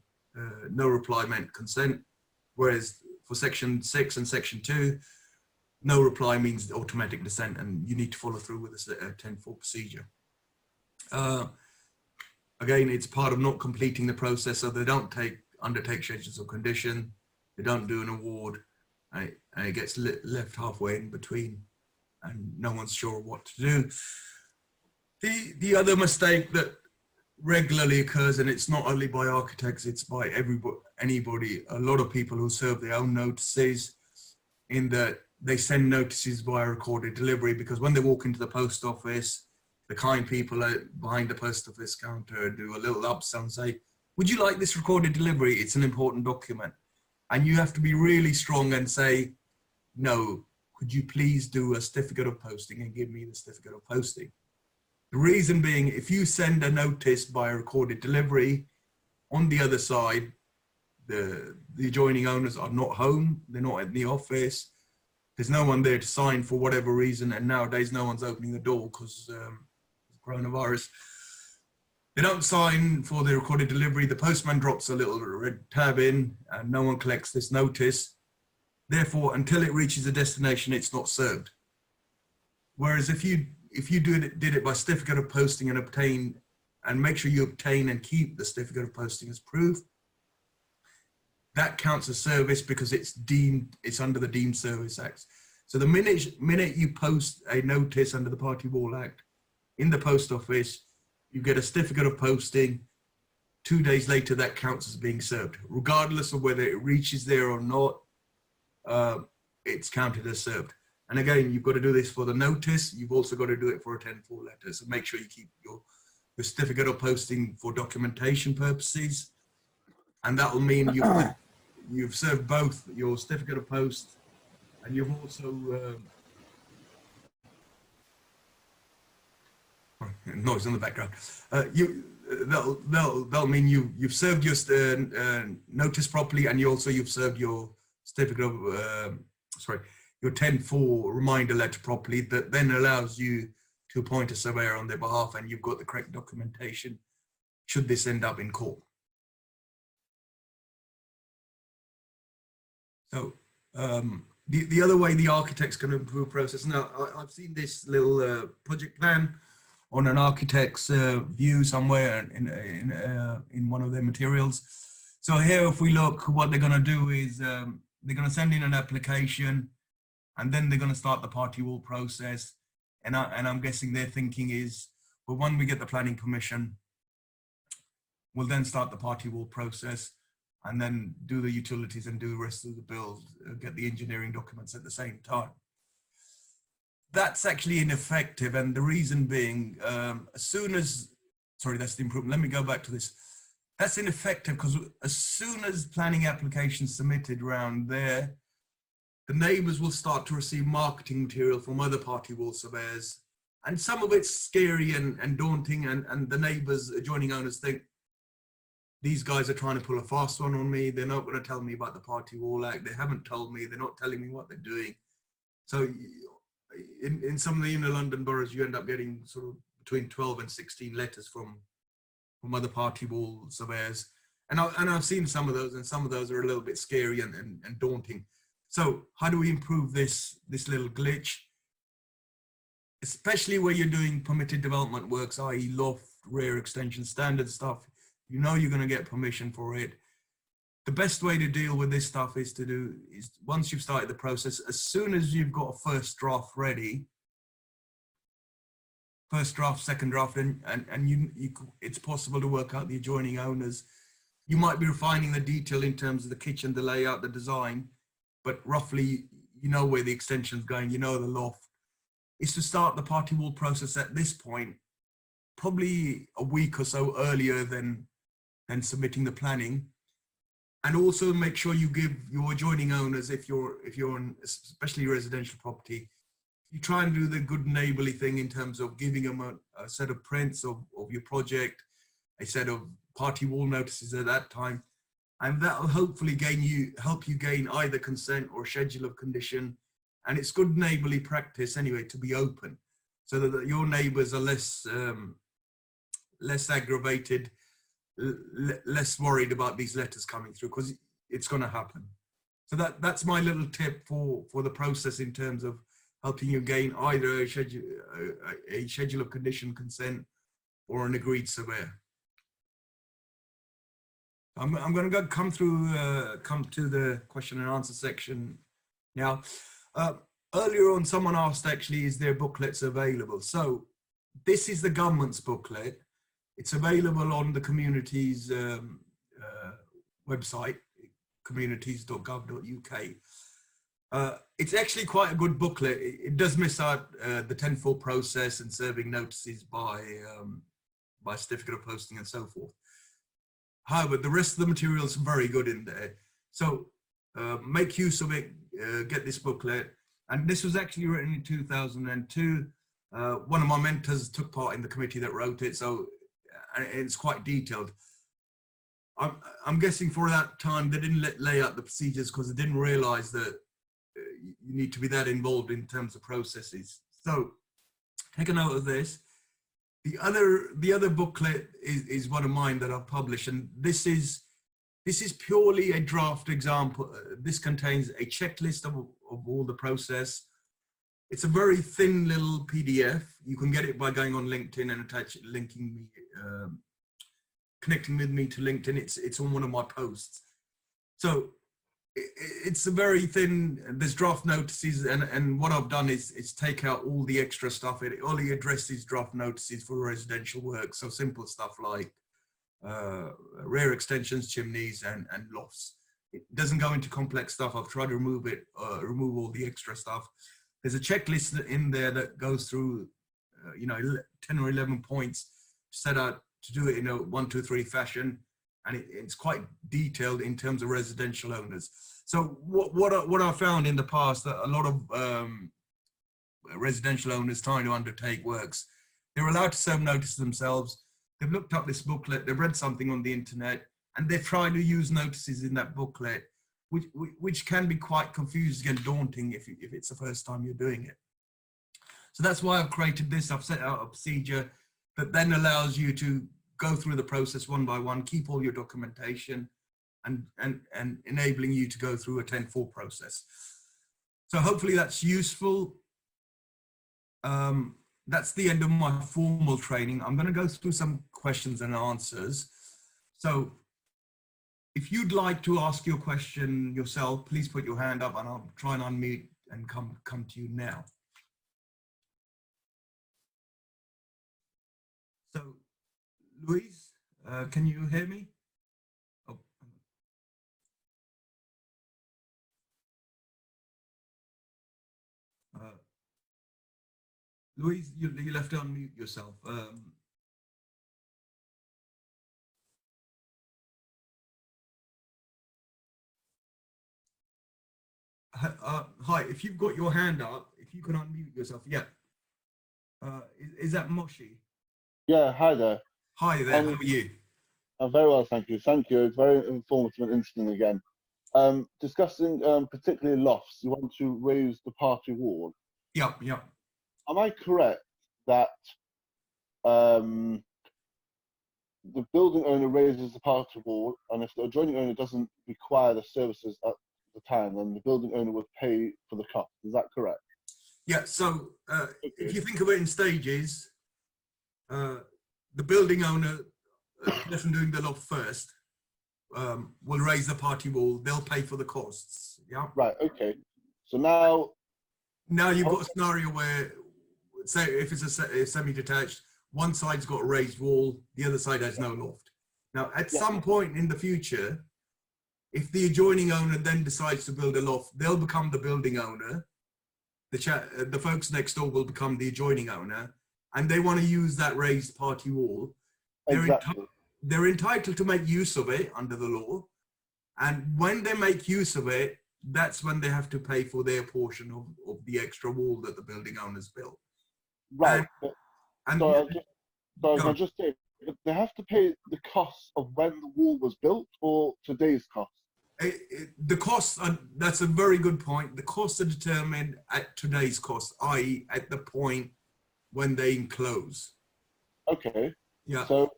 no reply meant consent, whereas for Section 6 and Section 2, no reply means automatic dissent, and you need to follow through with a 10-4 procedure. Again, it's part of not completing the process, so they don't take undertake schedules of condition, they don't do an award, and it gets left halfway in between, and no one's sure what to do. The other mistake that regularly occurs, and it's not only by architects, it's by anybody, a lot of people who serve their own notices, in that they send notices via recorded delivery, because when they walk into the post office, the kind people behind the post office counter do a little upsell and say, would you like this recorded delivery? It's an important document. And you have to be really strong and say, no, could you please do a certificate of posting and give me the certificate of posting? The reason being, if you send a notice by a recorded delivery, on the other side, the adjoining owners are not home, they're not in the office, there's no one there to sign for whatever reason, and nowadays no one's opening the door because coronavirus. They don't sign for the recorded delivery, the postman drops a little red tab in, and no one collects this notice. Therefore, until it reaches a destination, it's not served. Whereas if you did it by certificate of posting and make sure you obtain and keep the certificate of posting as proof, that counts as service because it's under the Deemed Service Act. So the minute you post a notice under the Party Wall Act in the post office, you get a certificate of posting. 2 days later, that counts as being served. Regardless of whether it reaches there or not, it's counted as served. And again, you've got to do this for the notice. You've also got to do it for a 10-4 letter. So make sure you keep your certificate of posting for documentation purposes. And that will mean you've served both your certificate of post, and you've also noise in the background. That'll mean you've served your notice properly, and you've served your certificate of your 10-4 reminder letter properly. That then allows you to appoint a surveyor on their behalf, and you've got the correct documentation should this end up in court. So the other way the architects can improve process. Now, I've seen this little project plan on an architect's view somewhere in one of their materials. So here, if we look, what they're going to do is they're going to send in an application, and then they're going to start the party wall process. And I'm guessing their thinking is, well, when we get the planning permission, we'll then start the party wall process, and then do the utilities and do the rest of the build, get the engineering documents at the same time. That's actually ineffective, and the reason being, that's the improvement. Let me go back to this. That's ineffective because as soon as planning applications submitted around there, the neighbours will start to receive marketing material from other party wall surveyors, and some of it's scary and daunting, and the neighbours, adjoining owners, think, these guys are trying to pull a fast one on me. They're not going to tell me about the Party Wall Act. They haven't told me. They're not telling me what they're doing. So in some of the inner London boroughs, you end up getting sort of between 12 and 16 letters from other party wall surveyors. And I've seen some of those, and some of those are a little bit scary and daunting. So how do we improve this little glitch? Especially where you're doing permitted development works, i.e. loft, rear extension, standard stuff. You know you're going to get permission for it. The best way to deal with this stuff is once you've started the process, as soon as you've got a first draft ready, first draft, second draft, and it's possible to work out the adjoining owners. You might be refining the detail in terms of the kitchen, the layout, the design, but roughly you know where the extension's going, you know the loft. Is to start the party wall process at this point, probably a week or so earlier than submitting the planning, and also make sure you give your adjoining owners, if you're on especially residential property, you try and do the good neighborly thing in terms of giving them a set of prints of your project, a set of party wall notices at that time, and that will hopefully help you gain either consent or schedule of condition. And it's good neighborly practice anyway to be open, so that your neighbors are less aggravated, less worried about these letters coming through, because it's going to happen. So that's my little tip for the process in terms of helping you gain either a schedule of condition consent or an agreed surveyor. I'm going to come to the question and answer section now. Earlier on, someone asked actually, is there booklets available? So this is the government's booklet. It's available on the community's website, communities.gov.uk. It's actually quite a good booklet. It does miss out the 10-4 process and serving notices by certificate of posting and so forth. However, the rest of the material is very good in there. So make use of it, get this booklet. And this was actually written in 2002. One of my mentors took part in the committee that wrote it, so it's quite detailed. I'm guessing for that time they didn't lay out the procedures because they didn't realize that you need to be that involved in terms of processes. So take a note of this. The other booklet is one of mine that I've published, and this is purely a draft example. This contains a checklist of all the process. It's a very thin little PDF. You can get it by going on LinkedIn and linking me, connecting with me to LinkedIn. It's on one of my posts. So it's a very thin, there's draft notices, and what I've done is take out all the extra stuff. It only addresses draft notices for residential work. So simple stuff like rear extensions, chimneys, and lofts. It doesn't go into complex stuff. I've tried to remove all the extra stuff. There's a checklist in there that goes through, 10 or 11 points set out to do it in a 1, 2, 3 fashion. And it's quite detailed in terms of residential owners. So what I found in the past, that a lot of residential owners trying to undertake works, they're allowed to serve notice themselves. They've looked up this booklet, they've read something on the internet, and they're trying to use notices in that booklet, which can be quite confusing and daunting if it's the first time you're doing it. So that's why I've created this. I've set out a procedure that then allows you to go through the process one by one, keep all your documentation, and enabling you to go through a 10-4 process. So hopefully that's useful. That's the end of my formal training. I'm going to go through some questions and answers. So if you'd like to ask your question yourself, please put your hand up and I'll try and unmute and come to you now. So, Louise, can you hear me? Oh. Louise, you left to unmute yourself. Hi, if you've got your hand up, if you can unmute yourself, yeah. Is that Moshi? Yeah, hi there. Hi there, how are you? I'm very well, thank you. Thank you. It's very informative and interesting again. Discussing particularly lofts, you want to raise the party wall. Yeah. Am I correct that the building owner raises the party wall, and if the adjoining owner doesn't require the services at the time, then the building owner would pay for the cost? Is that correct? Yeah, so if you think of it in stages, the building owner, the person doing the loft first, will raise the party wall. They'll pay for the costs. Yeah. Right. Okay. So now you've got a scenario where, say, if it's a semi-detached, one side's got a raised wall, the other side has no loft. Now, at some point in the future, if the adjoining owner then decides to build a loft, they'll become the building owner. The folks next door will become the adjoining owner, and they want to use that raised party wall. They're entitled to make use of it under the law. And when they make use of it, that's when they have to pay for their portion of the extra wall that the building owners built. Right. So I just say, they have to pay the cost of when the wall was built or today's cost? The costs are, that's a very good point. The costs are determined at today's cost, i.e. at the point when they enclose. Okay. Yeah. So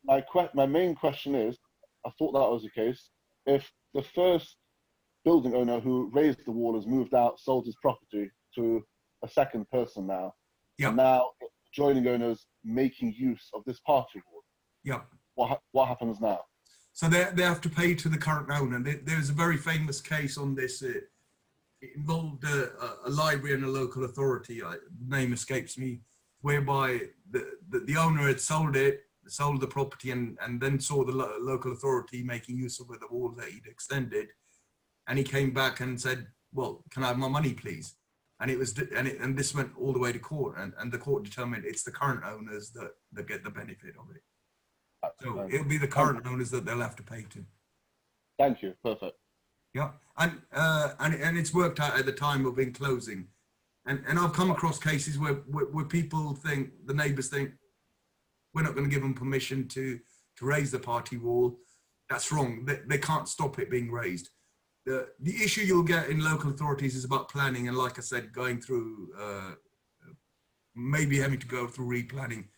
my main question is, I thought that was the case, if the first building owner who raised the wall has moved out, sold his property to a second person now, and now adjoining owners making use of this party wall, what happens now? So they have to pay to the current owner. There's a very famous case on this. It involved a library and a local authority. The name escapes me, whereby the owner had sold the property, and then saw the local authority making use of the wall that he'd extended, and he came back and said, "Well, can I have my money, please?" And and this went all the way to court, and the court determined it's the current owners that get the benefit of it. So it'll be the current owners that they'll have to pay to. Thank you. Perfect. Yeah, and it's worked out at the time of enclosing, and I've come across cases where people think, the neighbours think, we're not going to give them permission to raise the party wall. That's wrong. They can't stop it being raised. The issue you'll get in local authorities is about planning, and like I said, going through maybe having to go through replanning.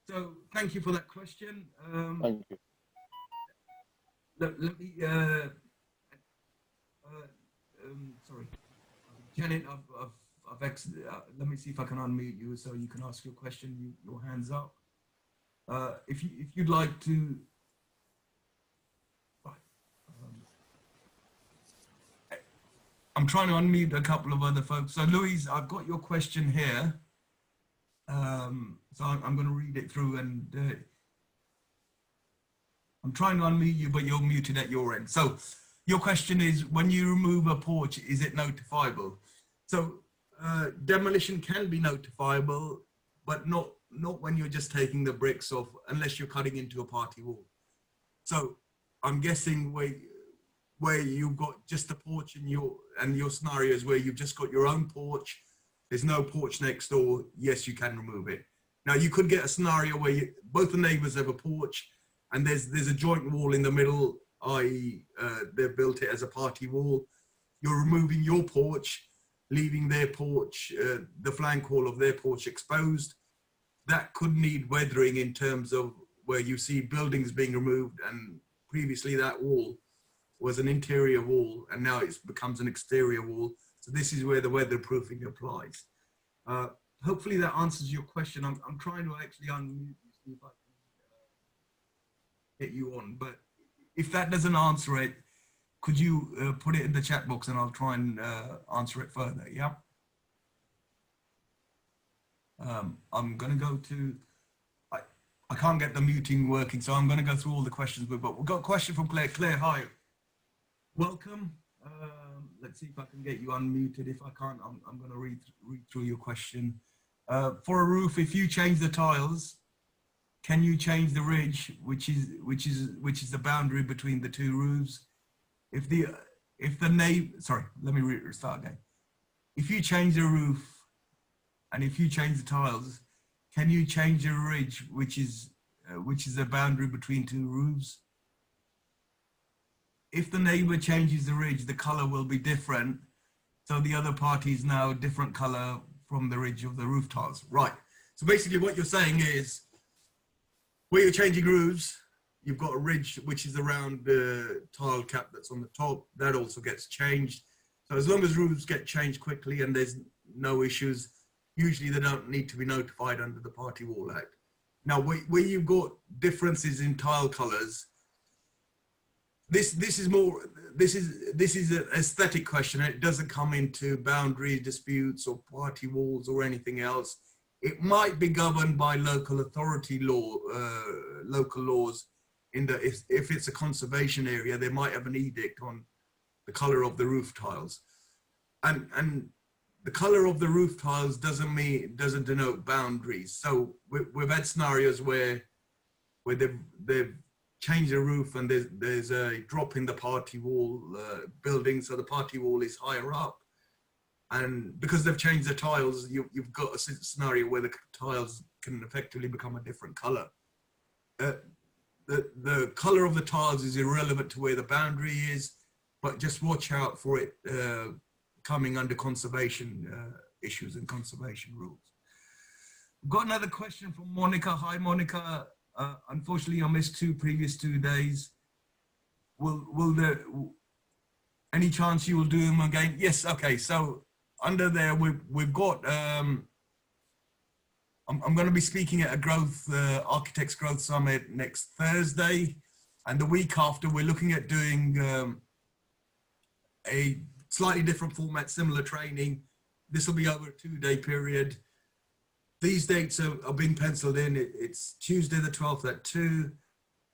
So thank you for that question. Thank you. Let me, sorry, Janet, let me see if I can unmute you so you can ask your question. Your hand's up. If you'd like to. I'm trying to unmute a couple of other folks. So Louise, I've got your question here. So I'm going to read it through, and I'm trying to unmute you, but you're muted at your end. So your question is, when you remove a porch, is it notifiable? So demolition can be notifiable, but not when you're just taking the bricks off, unless you're cutting into a party wall. So I'm guessing where you've got just a porch in your scenarios where you've just got your own porch, there's no porch next door, yes, you can remove it. Now you could get a scenario where both the neighbors have a porch and there's a joint wall in the middle, i.e. They've built it as a party wall. You're removing your porch, leaving their porch, the flank wall of their porch exposed. That could need weathering in terms of where you see buildings being removed, and previously that wall was an interior wall and now it becomes an exterior wall. So this is where the weatherproofing applies. Hopefully that answers your question. I'm trying to actually unmute you, see if I can get you on, but if that doesn't answer it, could you put it in the chat box and I'll try and answer it further, yeah? I'm gonna go to, I can't get the muting working, so I'm gonna go through all the questions we've got. We've got a question from Claire. Claire, hi. Welcome. Let's see if I can get you unmuted. If I can't, I'm going to read through your question. For a roof, if you change the tiles, can you change the ridge, which is the boundary between the two roofs? If the neighbor, sorry, let me start again. If you change the roof and if you change the tiles, can you change the ridge, which is the boundary between two roofs? If the neighbor changes the ridge, the color will be different. So the other party is now a different color from the ridge of the roof tiles. Right. So basically what you're saying is, where you're changing roofs, you've got a ridge which is around the tile cap that's on the top. That also gets changed. So as long as roofs get changed quickly and there's no issues, usually they don't need to be notified under the Party Wall Act. Now, where you've got differences in tile colors, this is an aesthetic question. It doesn't come into boundary disputes or party walls or anything else. It might be governed by local authority law, local laws. If it's a conservation area, they might have an edict on the color of the roof tiles, and the color of the roof tiles doesn't denote boundaries. So we've had scenarios where they've changed the roof and there's a drop in the party wall building, so the party wall is higher up, and because they've changed the tiles, you've got a scenario where the tiles can effectively become a different color. The color of the tiles is irrelevant to where the boundary is, but just watch out for it coming under conservation issues and conservation rules. We've got another question from Monica. Hi, Monica. Unfortunately, I missed previous 2 days. Will there any chance you will do them again? Yes. Okay. So under there, we've got. I'm going to be speaking at a Architects Growth Summit next Thursday. And the week after, we're looking at doing a slightly different format, similar training. This will be over a 2-day period. These dates are being penciled in. It's Tuesday the 12th at 2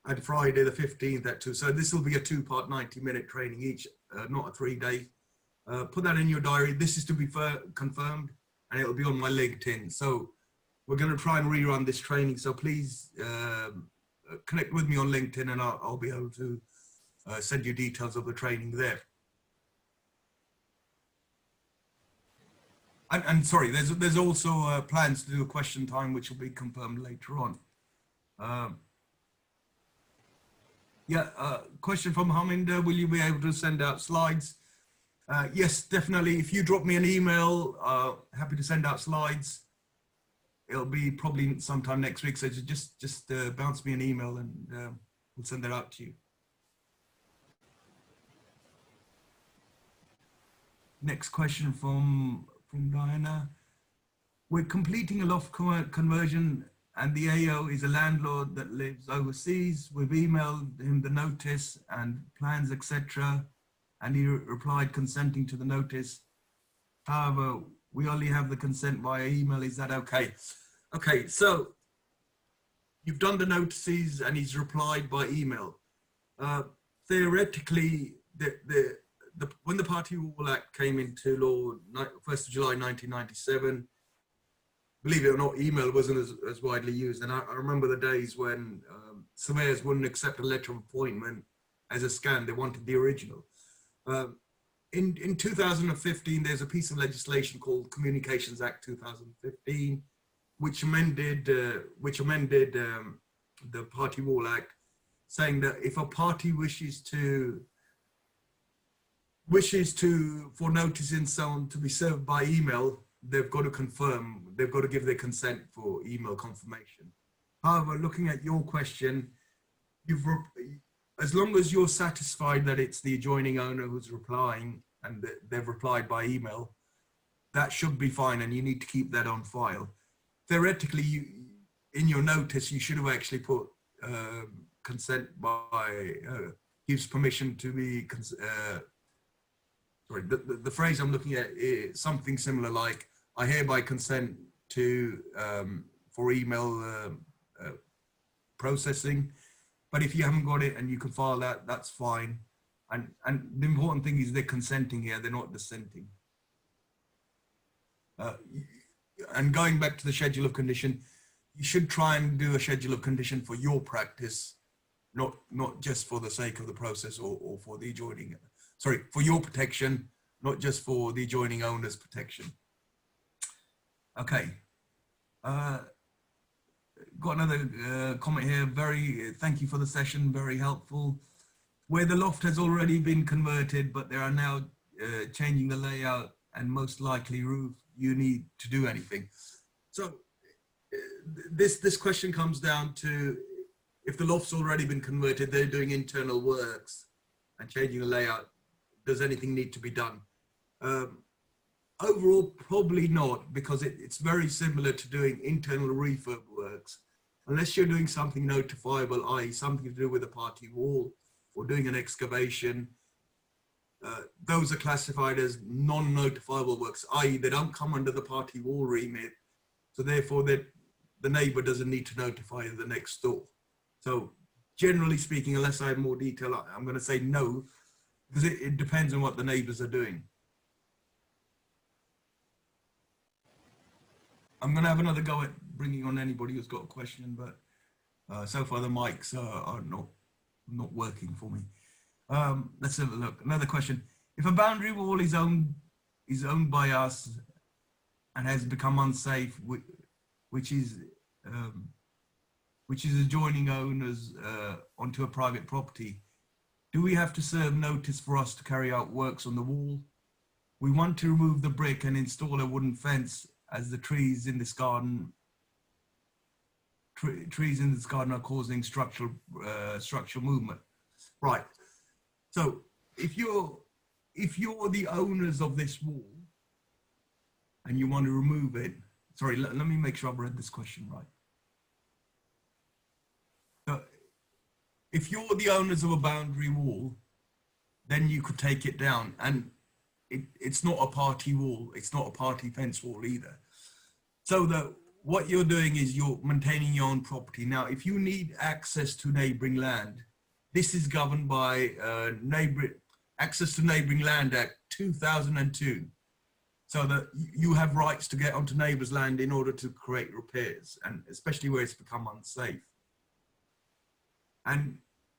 and Friday the 15th at 2. So this will be a 2-part 90-minute training each, not a 3-day. Put that in your diary. This is to be confirmed, and it'll be on my LinkedIn. So we're going to try and rerun this training. So please connect with me on LinkedIn, and I'll be able to send you details of the training there. And sorry, there's also plans to do a question time, which will be confirmed later on. Question from Harminder, will you be able to send out slides? Yes, definitely. If you drop me an email, happy to send out slides. It'll be probably sometime next week. So just bounce me an email and we'll send that out to you. Next question from Diana. We're completing a loft conversion and the AO is a landlord that lives overseas. We've emailed him the notice and plans, etc. And he replied consenting to the notice. However, we only have the consent via email. Is that okay? Okay, so you've done the notices and he's replied by email. Theoretically, when the Party Wall Act came into law, 1st of July 1997, believe it or not, email wasn't as widely used. And I remember the days when surveyors wouldn't accept a letter of appointment as a scan. They wanted the original. In 2015, there's a piece of legislation called Communications Act 2015, which amended the Party Wall Act, saying that if a party wishes for notice and so on to be served by email, they've got to confirm, they've got to give their consent for email confirmation. However, looking at your question, as long as you're satisfied that it's the adjoining owner who's replying and that they've replied by email, that should be fine, and you need to keep that on file. Theoretically, in your notice, you should have actually put consent by, gives permission to be, sorry, the phrase I'm looking at is something similar like, I hereby consent to, for email processing. But if you haven't got it and you can file that, that's fine. And the important thing is they're consenting here, they're not dissenting. And going back to the schedule of condition, you should try and do a schedule of condition for your practice, not just for the sake of the process or for the adjoining, sorry, for your protection, not just for the adjoining owner's protection. Okay. Got another comment here. Thank you for the session, very helpful. Where the loft has already been converted, but they are now changing the layout and most likely roof, you need to do anything. So this question comes down to, if the loft's already been converted, they're doing internal works and changing the layout, does anything need to be done? Overall, probably not, because it's very similar to doing internal refurb works. Unless you're doing something notifiable, i.e. something to do with a party wall or doing an excavation, those are classified as non-notifiable works, i.e. they don't come under the party wall remit. So therefore the neighbor doesn't need to notify the next door. So generally speaking, unless I have more detail, I'm going to say no, because it depends on what the neighbors are doing. I'm going to have another go at bringing on anybody who's got a question, but so far the mics are not working for me. Let's have a look. Another question. If a boundary wall is owned by us and has become unsafe, which is adjoining owners onto a private property, do we have to serve notice for us to carry out works on the wall? We want to remove the brick and install a wooden fence, as the trees in this garden are causing structural movement. Right. So if you're the owners of this wall and you want to remove it, sorry, let me make sure I've read this question right. So if you're the owners of a boundary wall, then you could take it down. And it's not a party wall. It's not a party fence wall either. So what you're doing is you're maintaining your own property. Now, if you need access to neighboring land, this is governed by Access to Neighboring Land Act 2002. So that you have rights to get onto neighbours' land in order to create repairs, and especially where it's become unsafe. And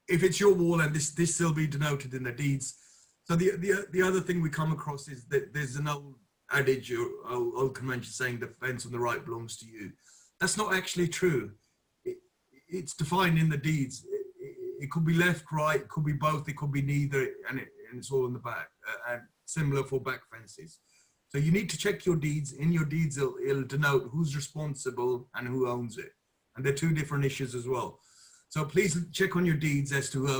if it's your wall, and this will be denoted in the deeds. So the other thing we come across is that there's an old adage or old convention saying the fence on the right belongs to you. That's not actually true. It's defined in the deeds. It could be left, right, it could be both, it could be neither, and it's all in the back, and similar for back fences. So you need to check your deeds. In your deeds, it'll denote who's responsible and who owns it. And they're two different issues as well. So please check on your deeds as to who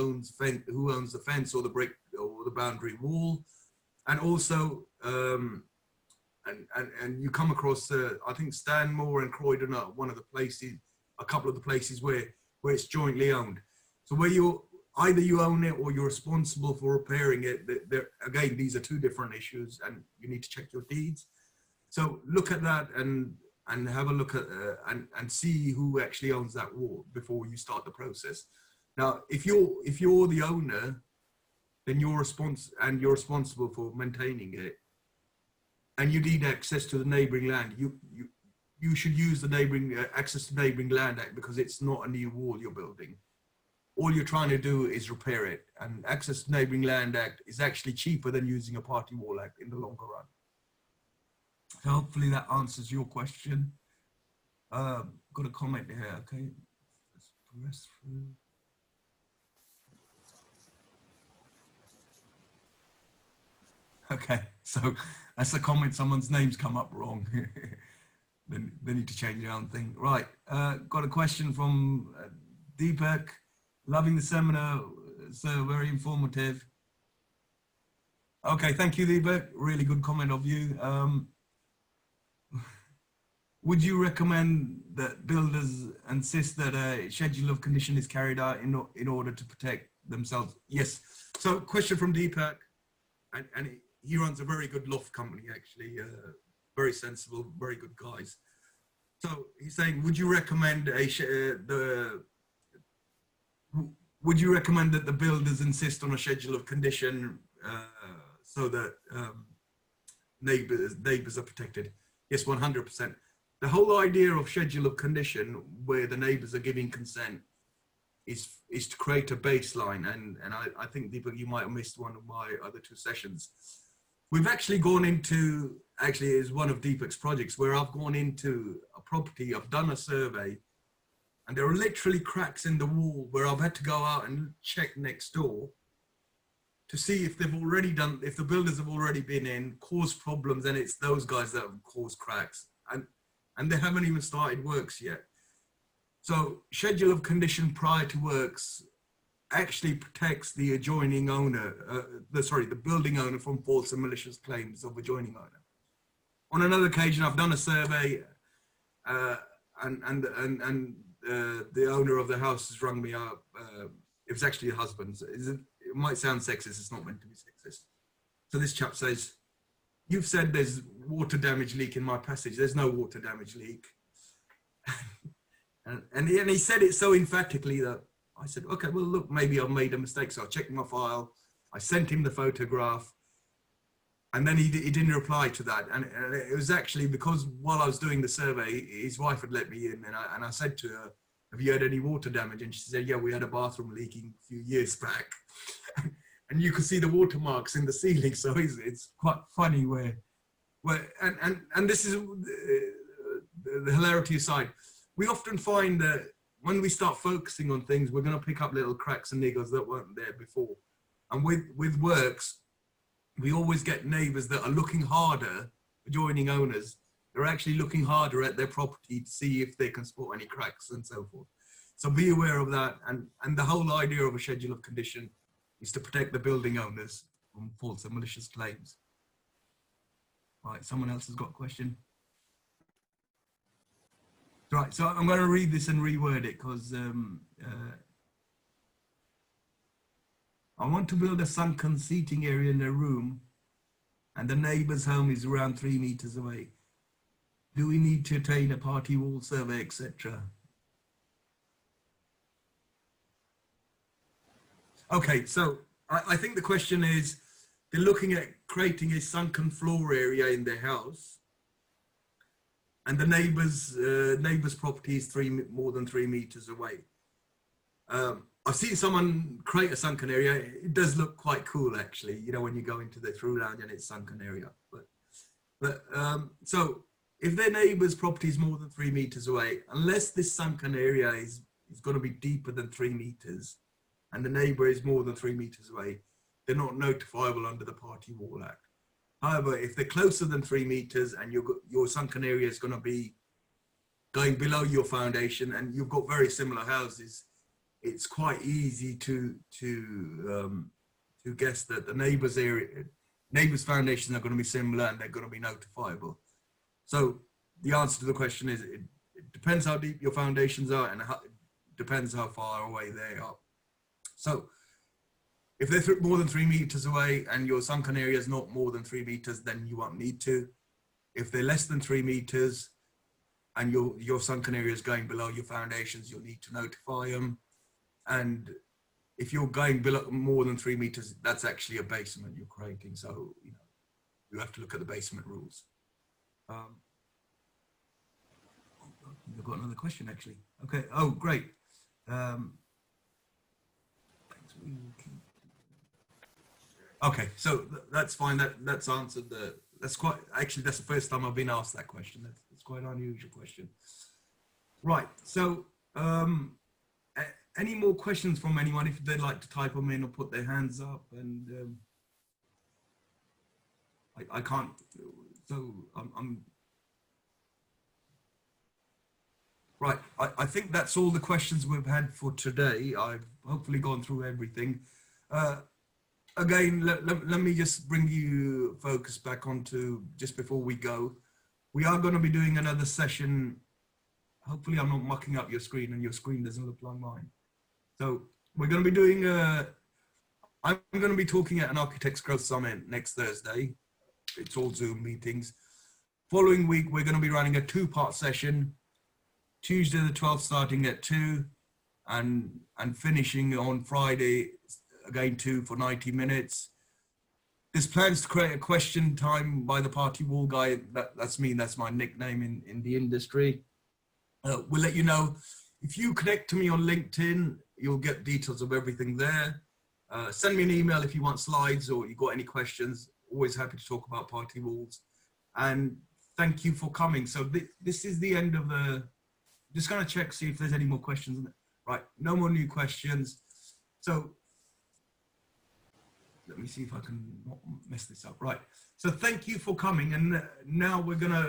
owns the fence or the brick or the boundary wall. And also, and you come across, I think Stanmore and Croydon are one of the places, a couple of the places where it's jointly owned. So where either you own it or you're responsible for repairing it. Again, these are two different issues, and you need to check your deeds. So look at that and have a look at and see who actually owns that wall before you start the process. Now, if you're the owner, then you're responsible for maintaining it, and you need access to the neighbouring land. You should use the neighbouring Access to Neighbouring Land Act, because it's not a new wall you're building. All you're trying to do is repair it, and Access to Neighbouring Land Act is actually cheaper than using a Party Wall Act in the longer run. So hopefully that answers your question. Got a comment here, okay. Let's progress through. Okay, so that's a comment, someone's name's come up wrong. Then they need to change their own thing. Right, got a question from Deepak. Loving the seminar, so very informative. Okay, thank you, Deepak. Really good comment of you. Would you recommend that builders insist that a schedule of condition is carried out in order to protect themselves? Yes. So question from Deepak, and he runs a very good loft company, actually, very sensible, very good guys. So he's saying, would you recommend would you recommend that the builders insist on a schedule of condition so that neighbours are protected? Yes, 100%. The whole idea of schedule of condition where the neighbours are giving consent is to create a baseline. And I think, Deepak, you might have missed one of my other two sessions. We've actually gone into, actually is one of Deepak's projects, where I've gone into a property, I've done a survey, and there are literally cracks in the wall where I've had to go out and check next door to see if they've already done, if the builders have already been in, caused problems, and it's those guys that have caused cracks. And they haven't even started works yet. So schedule of condition prior to works actually protects the adjoining owner, the building owner, from false and malicious claims of adjoining owner. On another occasion, I've done a survey and the owner of the house has rung me up. It was actually a husband. It might sound sexist, it's not meant to be sexist. So this chap says, you've said there's water damage leak in my passage. There's no water damage leak. and he said it so emphatically that I said, okay, well, look, maybe I've made a mistake. So I checked my file. I sent him the photograph. And then he didn't reply to that. And it was actually because while I was doing the survey, his wife had let me in. And I said to her, have you had any water damage? And she said, yeah, we had a bathroom leaking a few years back. And you could see the watermarks in the ceiling. So it's quite funny and this is the hilarity aside. We often find that when we start focusing on things, we're going to pick up little cracks and niggles that weren't there before. And with works, we always get neighbours that are looking harder, adjoining owners, they're actually looking harder at their property to see if they can spot any cracks and so forth. So be aware of that. And the whole idea of a schedule of condition is to protect the building owners from false and malicious claims. Right, someone else has got a question. Right, so I'm going to read this and reword it because I want to build a sunken seating area in a room and the neighbour's home is around 3 meters away. Do we need to obtain a party wall survey, etc.? Okay, so I think the question is, they're looking at creating a sunken floor area in their house, and the neighbour's property is more than 3 meters away. I've seen someone create a sunken area. It does look quite cool, actually. You know, when you go into the through lounge and it's sunken area. So if their neighbour's property is more than 3 meters away, unless this sunken area is going to be deeper than 3 meters, and the neighbour is more than 3 meters away, they're not notifiable under the Party Wall Act. However, if they're closer than 3 meters and your sunken area is going to be going below your foundation, and you've got very similar houses, it's quite easy to guess that the neighbour's foundations are going to be similar and they're going to be notifiable. So the answer to the question is, it depends how deep your foundations are, and it depends how far away they are. So if they're more than 3 meters away and your sunken area is not more than 3 meters, then you won't need to. If they're less than 3 meters and your sunken area is going below your foundations, you'll need to notify them. And if you're going below more than 3 meters, that's actually a basement you're creating. So, you know, you have to look at the basement rules. I've got another question, actually. Okay. Oh, great. Okay, so that's fine. That's answered that's the first time I've been asked that question. That's quite an unusual question. Right. So, any more questions from anyone? If they'd like to type them in or put their hands up, and I can't. So I'm right. I think that's all the questions we've had for today. I've hopefully gone through everything. Again, let me just bring you focus back onto, just before we go, we are going to be doing another session. Hopefully I'm not mucking up your screen and your screen doesn't look like mine. So we're going to be doing I'm going to be talking at an Architects Growth Summit next Thursday. It's all Zoom meetings. Following week, we're going to be running a 2-part session, Tuesday the 12th starting at 2 and finishing on Friday, again 2 for 90 minutes. There's plans to create a question time by the Party Wall guy. That's me, that's my nickname in the industry. We'll let you know. If you connect to me on LinkedIn, you'll get details of everything there. Send me an email if you want slides or you got any questions. Always happy to talk about Party Walls. And thank you for coming. So this is the end of the, just gonna check, see if there's any more questions. Right, no more new questions. So let me see if I can not mess this up. Right, so thank you for coming. And now we're gonna